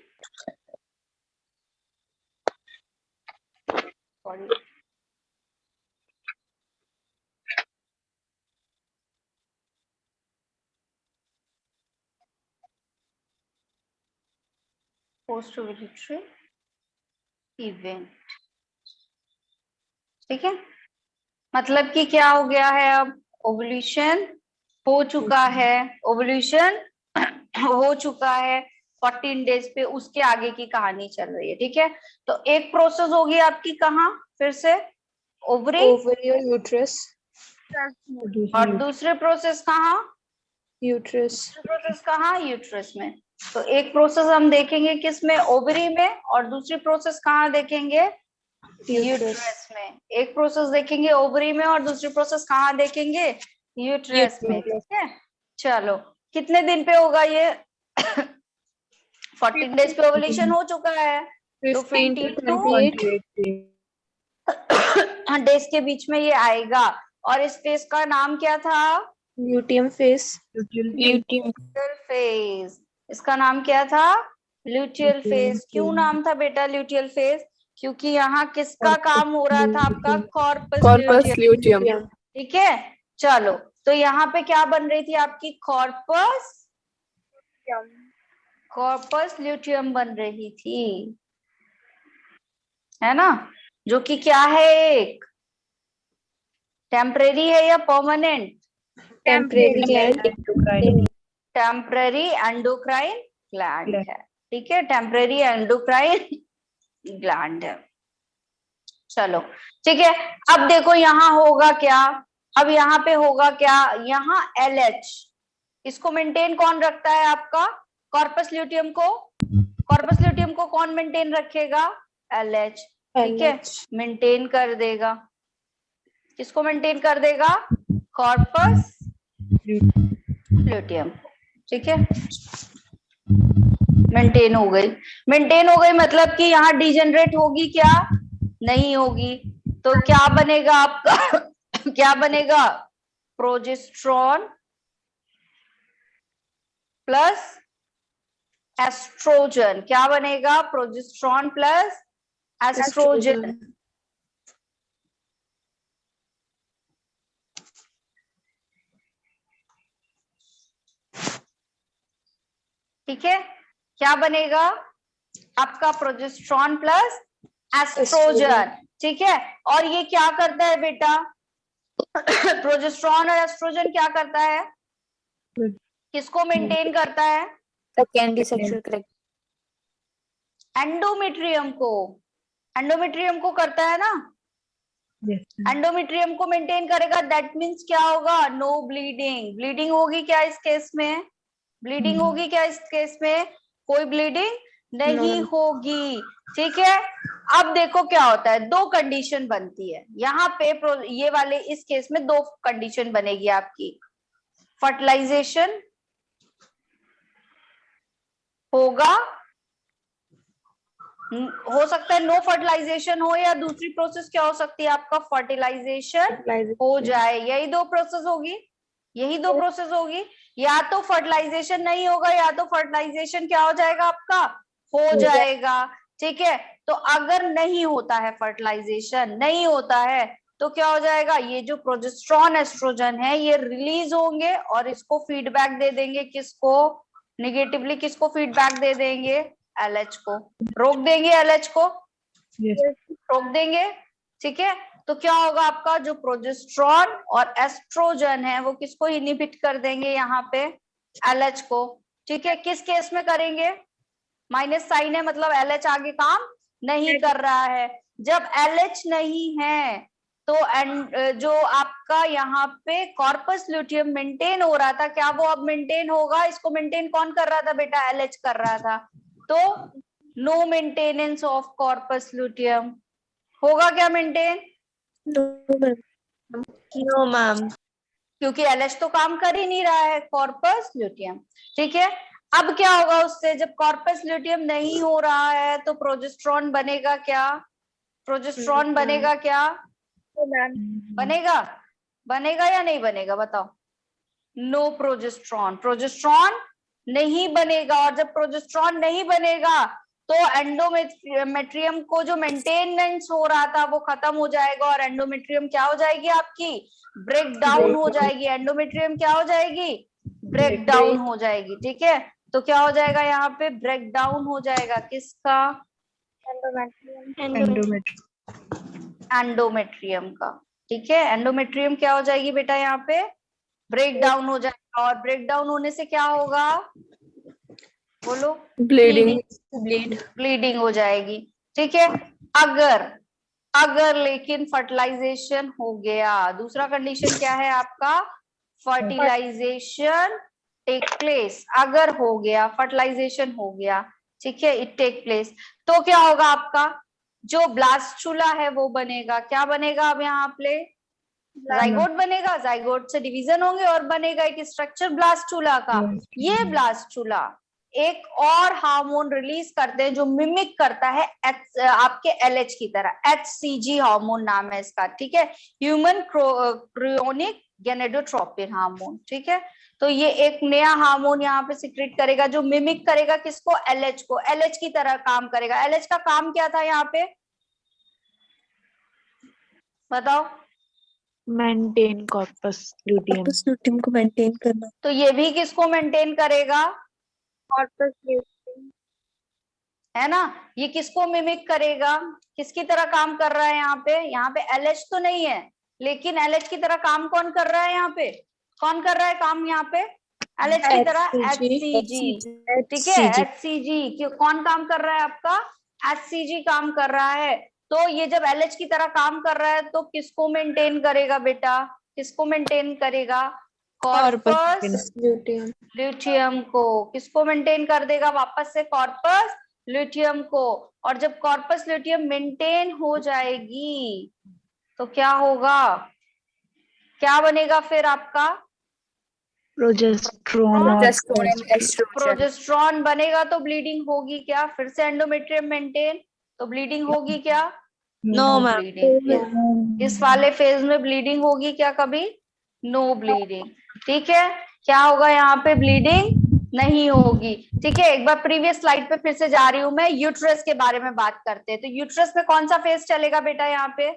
सॉरी। पोस्ट ओव्यूलेटरी इवेंट, ठीक है। मतलब कि क्या हो गया है? अब ओवुलेशन हो चुका है, ओवुलेशन हो चुका है 14 डेज पे, उसके आगे की कहानी चल रही है, ठीक है। तो एक प्रोसेस होगी आपकी कहाँ? फिर से ओवरी, ओवरी और यूट्रस। और दूसरे प्रोसेस कहाँ? यूट्रस। प्रोसेस कहाँ? यूट्रस में। तो एक प्रोसेस हम देखेंगे किसमें? ओवरी में, और दूसरी प्रोसेस कहाँ देखेंगे? यूट्रस में। एक प्रोसेस देखेंगे ओवरी में और दूसरी प्रोसेस कहाँ देखेंगे? यूट्रस में, ठीक है। चलो कितने दिन पे होगा ये? 14 डेज पे ओवुलेशन हो चुका है, तो 15 to 28 डेज के बीच में ये आएगा। और इस फेज का नाम क्या था? Luteum face. Luteum. फेज। इसका नाम क्या था? Luteal phase. क्यों नाम था बेटा ल्यूटियल फेज? क्योंकि यहाँ किसका काम हो रहा था आपका? Corpus Corpus luteum, luteum. ठीक है। चलो तो यहाँ पे क्या बन रही थी आपकी? कॉर्पस ल्यूटियम बन रही थी, है ना। जो कि क्या है? एक टेम्परेरी है या परमानेंट? टेम्परेरी एंडोक्राइन ग्लैंड है, ठीक है। टेम्परेरी एंडोक्राइन ग्लैंड है। चलो ठीक है। अब देखो यहाँ होगा क्या? अब यहाँ पे होगा क्या? यहाँ LH, इसको मेंटेन कौन रखता है आपका? कॉर्पस ल्यूटियम को। कॉर्पस ल्यूटियम को कौन मेंटेन रखेगा? LH, ठीक है। मेंटेन कर देगा, किसको मेंटेन कर देगा? कॉर्पस ल्यूटियम, ठीक है। मेंटेन हो गई। मेंटेन हो गई मतलब कि यहाँ डिजेनरेट होगी क्या? नहीं होगी। तो क्या बनेगा आपका? क्या बनेगा? Progesterone plus estrogen. क्या बनेगा? Progesterone plus estrogen. ठीक है, क्या बनेगा आपका प्रोजेस्टेरॉन प्लस एस्ट्रोजन। ठीक है, और ये क्या करता है बेटा प्रोजेस्टेरॉन और एस्ट्रोजन क्या करता है, किसको मेंटेन करता है, सेकेंडरी सेक्सुअल करेक्ट एंडोमेट्रियम को, एंडोमेट्रियम को करता है ना, एंडोमेट्रियम को मेंटेन करेगा। दैट मीन्स क्या होगा, नो ब्लीडिंग। ब्लीडिंग होगी क्या इस केस में, ब्लीडिंग होगी क्या इस केस में, कोई ब्लीडिंग नहीं होगी। ठीक है, अब देखो क्या होता है, दो कंडीशन बनती है यहाँ पे, ये वाले इस केस में दो कंडीशन बनेगी आपकी, फर्टिलाइजेशन होगा, हो सकता है नो फर्टिलाइजेशन हो, या दूसरी प्रोसेस क्या हो सकती है आपका, फर्टिलाइजेशन हो जाए। यही दो प्रोसेस होगी, यही दो प्रोसेस होगी, या तो फर्टिलाइजेशन नहीं होगा या तो फर्टिलाइजेशन क्या हो जाएगा आपका, हो जाएगा। ठीक है, तो अगर नहीं होता है फर्टिलाइजेशन, नहीं होता है तो क्या हो जाएगा, ये जो प्रोजेस्टेरॉन एस्ट्रोजन है ये रिलीज होंगे और इसको फीडबैक दे देंगे, किसको, निगेटिवली किसको फीडबैक दे देंगे, एलएच को, रोक देंगे एलएच को, रोक देंगे। ठीक है, तो क्या होगा आपका जो प्रोजेस्टेरॉन और एस्ट्रोजन है वो किसको इनहिबिट कर देंगे यहाँ पे, एलएच को। ठीक है, किस केस में करेंगे, माइनस साइन है मतलब एलएच आगे काम नहीं कर रहा है। जब एलएच नहीं है तो जो आपका यहाँ पे कॉर्पस ल्यूटियम मेंटेन हो रहा था, क्या वो अब मेंटेन होगा, इसको मेंटेन कौन कर रहा था बेटा, एलएच कर रहा था, तो no maintenance of corpus luteum, होगा क्या मेंटेन, नो मैम, क्योंकि एलएच तो काम कर ही नहीं रहा है, कॉर्पस ल्यूटियम। ठीक है, अब क्या होगा उससे, जब कॉर्पस ल्यूटियम नहीं हो रहा है तो प्रोजेस्टेरॉन बनेगा क्या, प्रोजेस्टेरॉन बनेगा क्या, बनेगा, बनेगा या नहीं बनेगा बताओ, नो प्रोजेस्टेरॉन, प्रोजेस्टेरॉन नहीं बनेगा। और जब प्रोजेस्टेरॉन नहीं बनेगा तो एंडोमेट्रियम को जो मेंटेनेंस हो रहा था वो खत्म हो जाएगा और एंडोमेट्रियम क्या हो जाएगी आपकी, ब्रेक डाउन हो जाएगी, एंडोमेट्रियम क्या हो जाएगी, ब्रेक डाउन हो जाएगी। ठीक है, तो क्या हो जाएगा यहाँ पे, ब्रेक डाउन हो जाएगा किसका, एंडोमेट्रियम का। ठीक है, एंडोमेट्रियम क्या हो जाएगी बेटा यहाँ पे, ब्रेक डाउन हो जाएगा, और ब्रेक डाउन होने से क्या होगा, बोलो, ब्लीडिंग, ब्लीडिंग हो जाएगी। ठीक है, अगर अगर लेकिन फर्टिलाइजेशन हो गया, दूसरा कंडीशन क्या है आपका, फर्टिलाइजेशन टेक प्लेस, अगर हो गया फर्टिलाइजेशन हो गया, ठीक है, इट टेक प्लेस, तो क्या होगा आपका जो ब्लास्टुला है वो बनेगा, क्या बनेगा अब यहाँ पे, जाइगोट बनेगा, जाइगोट से डिवीजन होंगे और बनेगा एक स्ट्रक्चर ब्लास्टुला का। ये ब्लास्टुला एक और हार्मोन रिलीज करते हैं जो मिमिक करता है आपके एलएच की तरह, एचसीजी हार्मोन नाम है इसका। ठीक है, ह्यूमन क्रियोनिक गेनेडोट्रोपिन हार्मोन। ठीक है, तो ये एक नया हार्मोन यहाँ पे सिक्रेट करेगा जो मिमिक करेगा किसको, एलएच को, एलएच की तरह काम करेगा। एलएच का काम क्या था यहाँ पे बताओ, मेंटेन कॉर्पस ल्यूटियम को मेंटेन करना, तो ये भी किसको मेंटेन करेगा, कॉर्पस है ना, ये किसको मिमिक करेगा, किसकी तरह काम कर रहा है यहाँ पे एलएच तो नहीं है, लेकिन एलएच की तरह काम कौन कर रहा है यहाँ पे, कौन कर रहा है काम यहाँ पे, एलएच की तरह एचसीजी। ठीक है, एचसीजी कौन काम कर रहा है आपका, एचसीजी काम कर रहा है। तो ये जब एलएच की तरह काम कर रहा है तो किसको मेंटेन करेगा बेटा, किसको मेंटेन करेगा, कॉर्पस ल्यूटियम को, किसको मेंटेन कर देगा वापस से, कॉर्पस ल्यूटियम को। और जब कॉर्पस ल्यूटियम मेंटेन हो जाएगी तो क्या होगा, क्या बनेगा फिर आपका, प्रोजेस्टेरॉन बनेगा तो ब्लीडिंग होगी क्या, फिर से एंडोमेट्रियम मेंटेन, तो ब्लीडिंग होगी क्या, नो ब्लीडिंग। इस वाले फेज में ब्लीडिंग होगी क्या कभी, नो ब्लीडिंग। ठीक है, क्या होगा यहाँ पे, ब्लीडिंग नहीं होगी। ठीक है, एक बार प्रीवियस स्लाइड पे फिर से जा रही हूँ मैं, यूट्रस के बारे में बात करते हैं। तो यूट्रस में कौन सा फेज चलेगा बेटा, यहाँ पे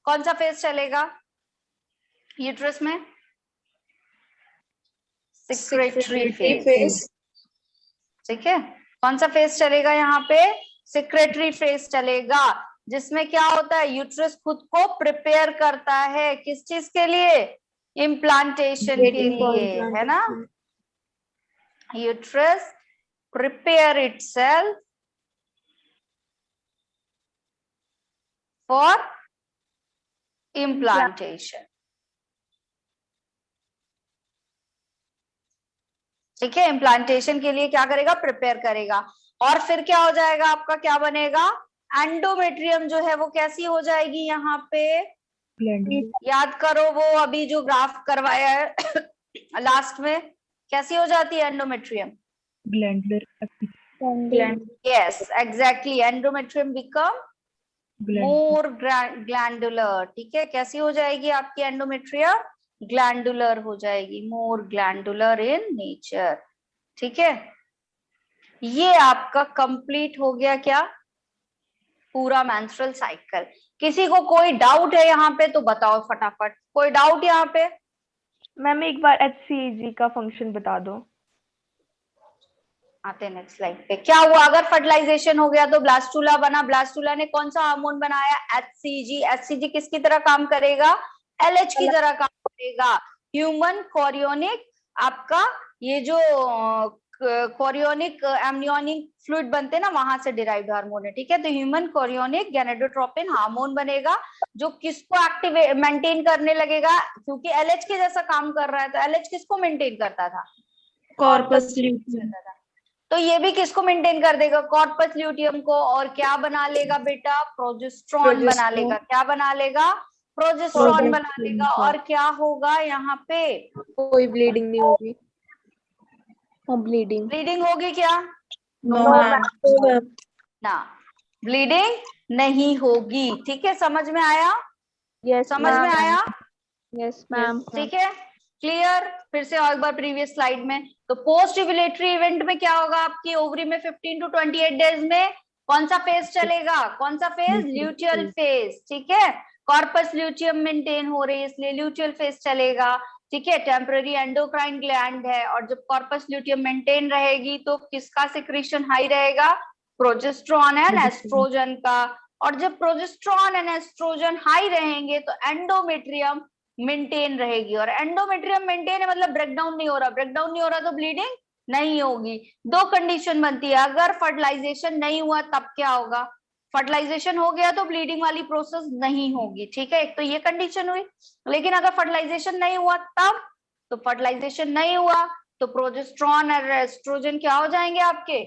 कौन सा फेज चलेगा यूट्रस में, सेक्रेटरी फेज। ठीक है। कौन सा फेज चलेगा यहाँ पे? सेक्रेटरी फेज चलेगा, जिसमें क्या होता है, यूट्रस खुद को प्रिपेयर करता है किस चीज के लिए? इम्प्लांटेशन के Waiting for लिए, है ना। implantation. Uterus prepare itself for implantation. ठीक है, इम्प्लांटेशन के लिए क्या करेगा? प्रिपेयर करेगा। और फिर क्या हो जाएगा आपका, क्या बनेगा? एंडोमेट्रियम जो है वो कैसी हो जाएगी यहाँ पे? याद करो वो अभी जो ग्राफ करवाया है लास्ट में, कैसी हो जाती है endometrium? Yes exactly, endometrium become more glandular. ठीक है, कैसी हो जाएगी आपकी एंडोमेट्रियम? ग्लैंडुलर हो जाएगी, मोर ग्लैंडुलर इन नेचर। ठीक है, ये आपका कंप्लीट हो गया क्या? पूरा मेंस्ट्रुअल साइकिल। किसी को कोई डाउट है यहाँ पे तो बताओ फटाफट, कोई डाउट यहाँ पे? मैम एक बार HCG का फंक्शन बता दो। आते नेक्स्ट स्लाइड पे। क्या हुआ अगर फर्टिलाइजेशन हो गया तो ब्लास्टुला बना, ब्लास्टुला ने कौन सा हार्मोन बनाया? HCG। HCG किसकी तरह काम करेगा? LH की तरह काम करेगा। ह्यूमन कोरियोनिक, आपका ये जो कोरियोनिक एमनियोनिक फ्लूइड बनते हैं ना, वहां से डिराइव्ड हार्मोन है। ठीक है, तो ह्यूमन कोरियोनिक गैनेडोट्रोपिन हार्मोन बनेगा, जो किसको एक्टिव मेंटेन करने लगेगा, क्योंकि LH के जैसा काम कर रहा है। तो LH किसको मेंटेन करता था? Corpus luteum. तो ये भी किसको मेंटेन कर देगा? कॉर्पस ल्यूटियम को। और क्या बना लेगा बेटा? प्रोजेस्ट्रॉन बना लेगा। क्या बना लेगा? प्रोजेस्ट्रॉन बना लेगा। और क्या होगा यहाँ पे? कोई ब्लीडिंग नहीं होगी। Bleeding. ब्लीडिंग होगी क्या? No, ma'am. ना, ब्लीडिंग नहीं होगी। ठीक है, समझ में आया? यस समझ में आया? Yes ma'am. ठीक है, क्लियर। फिर से और एक बार प्रीवियस स्लाइड में। तो पोस्ट ओव्यूलेटरी इवेंट में क्या होगा आपकी ओवरी में? 15 to 28 डेज में कौन सा फेज चलेगा? कौन सा फेज? Luteal phase. ठीक है, कॉर्पस ल्यूटियम मेंटेन हो रही है इसलिए ल्यूटियल फेज चलेगा। ठीक है, टेम्पररी एंडोक्राइन ग्लैंड है, और जब कॉर्पस ल्यूटियम मेंटेन रहेगी तो किसका सिक्रीशन हाई रहेगा? प्रोजेस्ट्रॉन एंड एस्ट्रोजन का। और जब प्रोजेस्ट्रॉन एंड एस्ट्रोजन हाई रहेंगे तो एंडोमेट्रियम मेंटेन रहेगी। और एंडोमेट्रियम मेंटेन है मतलब ब्रेकडाउन नहीं हो रहा। ब्रेकडाउन नहीं हो रहा तो ब्लीडिंग नहीं होगी। दो कंडीशन बनती है, अगर फर्टिलाइजेशन नहीं हुआ तब क्या होगा? फर्टिलाइजेशन हो गया तो ब्लीडिंग वाली प्रोसेस नहीं होगी। ठीक है, एक तो ये कंडीशन हुई। लेकिन अगर फर्टिलाइजेशन नहीं हुआ तब, तो फर्टिलाइजेशन नहीं हुआ तो प्रोजेस्ट्रॉन और एस्ट्रोजन क्या हो जाएंगे आपके?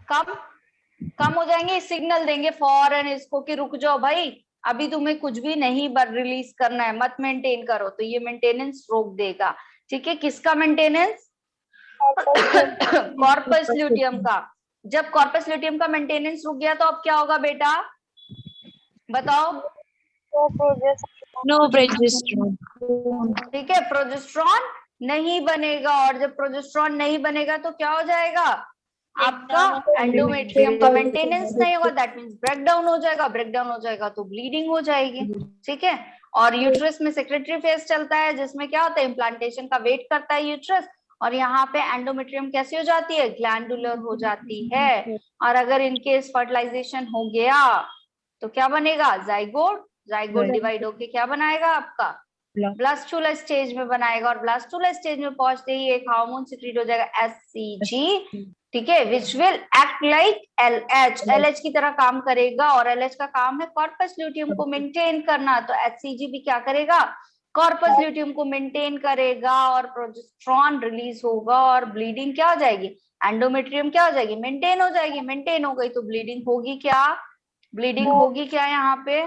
कम हो जाएंगे। सिग्नल देंगे फौरन इसको कि रुक जाओ भाई, अभी तुम्हें कुछ भी नहीं रिलीज करना है, मत मेंटेन करो। तो ये मेंटेनेंस रोक देगा। ठीक है, किसका मेंटेनेंस? कॉर्पस ल्यूटियम का। जब कॉर्पस ल्यूटियम का मेंटेनेंस रुक गया तो अब क्या होगा बेटा? बताओ। No progesterone. ठीक है, प्रोजेस्ट्रॉन नहीं बनेगा। और जब प्रोजेस्ट्रॉन नहीं बनेगा तो क्या हो जाएगा? आपका एंडोमेट्रियम का मेंटेनेंस नहीं होगा, दैट मींस ब्रेकडाउन हो जाएगा। ब्रेकडाउन हो जाएगा तो ब्लीडिंग हो जाएगी। ठीक है, और यूट्रस में सेक्रेटरी फेज चलता है, जिसमें क्या होता है? इम्प्लांटेशन का वेट करता है यूट्रस। और यहाँ पे एंडोमेट्रियम कैसी हो जाती है? ग्लैंडुलर हो जाती है। और अगर इनकेस फर्टिलाइजेशन हो गया तो क्या बनेगा? जाइगोट। जाइगोट डिवाइड होके क्या बनाएगा आपका? ब्लास्टुला स्टेज में बनाएगा। और ब्लास्टुला स्टेज में पहुंचते ही एक हार्मोन सिक्रीट हो जाएगा HCG। ठीक है, which will act like LH। LH की तरह काम करेगा। और LH का काम है कॉर्पस ल्यूटियम को मेंटेन करना। तो HCG भी क्या करेगा? कॉर्पस ल्यूटियम को मेंटेन करेगा। और प्रोजेस्ट्रॉन रिलीज होगा और ब्लीडिंग क्या हो जाएगी? एंडोमेट्रियम क्या हो जाएगी? मेंटेन हो जाएगी। मेंटेन हो गई तो ब्लीडिंग होगी क्या? ब्लीडिंग होगी क्या यहाँ पे?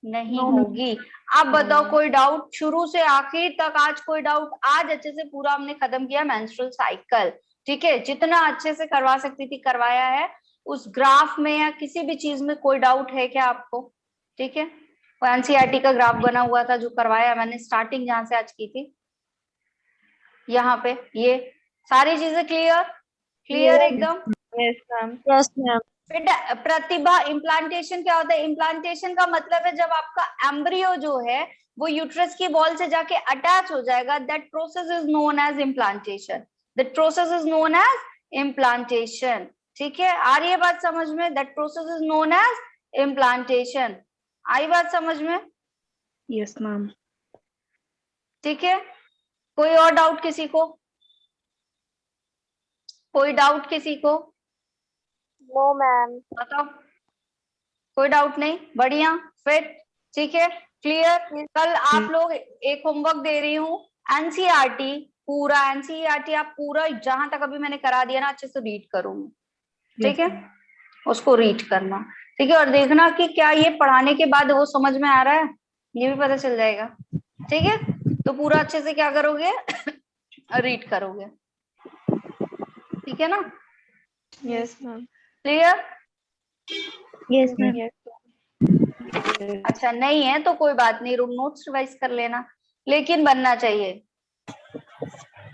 नहीं होगी। अब बताओ कोई डाउट? शुरू से आखिर तक आज कोई डाउट? आज अच्छे से पूरा हमने खत्म किया मेंस्ट्रुअल साइकिल। ठीक है, जितना अच्छे से करवा सकती थी करवाया है। उस ग्राफ में या किसी भी चीज में कोई डाउट है क्या आपको? ठीक है, वो एनसीईआरटी का ग्राफ बना हुआ था जो करवाया मैंने स्टार्टिंग जहां से आज की थी, यहाँ पे ये सारी चीजें क्लियर एकदम? Yes ma'am. Yes, ma'am. बेटा प्रतिभा, इम्प्लांटेशन क्या होता है? इम्प्लांटेशन का मतलब है जब आपका एम्ब्रियो जो है वो यूट्रस की वॉल से जाके अटैच हो जाएगा, that process is known as implantation. That process is known as implantation. ठीक है, आ रही है बात समझ में? That process is known as implantation. आई बात समझ में? Yes, ma'am. ठीक है, कोई और डाउट किसी को? कोई डाउट किसी को? No, ma'am. बताओ, कोई डाउट नहीं? बढ़िया, फिट, ठीक है, क्लियर। कल आप लोग एक होमवर्क दे रही हूँ, एनसीईआरटी पूरा, एनसीईआरटी आप पूरा जहां तक अभी मैंने करा दिया ना अच्छे से रीड करूंगी, ठीक है, उसको रीड करना, ठीक है, और देखना कि क्या ये पढ़ाने के बाद वो समझ में आ रहा है, ये भी पता चल जाएगा, ठीक है। तो पूरा अच्छे से क्या करोगे, रीड करोगे, ठीक है ना? Yes, ma'am. Clear? Yes ma'am. Yes. अच्छा नहीं है तो कोई बात नहीं, नोट्स रिवाइज कर लेना, लेकिन बनना चाहिए,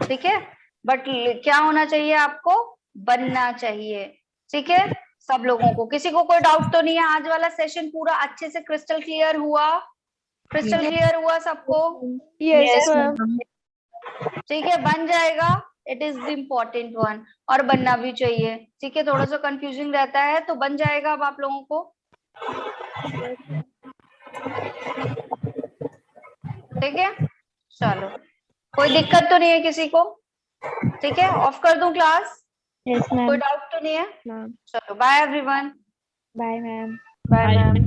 ठीक है। बट क्या होना चाहिए आपको? बनना चाहिए, ठीक है। सब लोगों को, किसी को कोई डाउट तो नहीं है? आज वाला सेशन पूरा अच्छे से क्रिस्टल क्लियर हुआ? क्रिस्टल क्लियर हुआ सबको? Yes, ma'am. ठीक है, बन जाएगा, it is the important one, और बनना भी चाहिए, ठीक है। थोड़ा सा कंफ्यूजिंग रहता है तो बन जाएगा अब आप लोगों को, ठीक है। चलो, कोई दिक्कत तो नहीं है किसी को? ठीक है, ऑफ कर दूं क्लास? यस कोई मैम। डाउट तो नहीं है? Ma'am. चलो, bye everyone. Bye ma'am. Bye ma'am.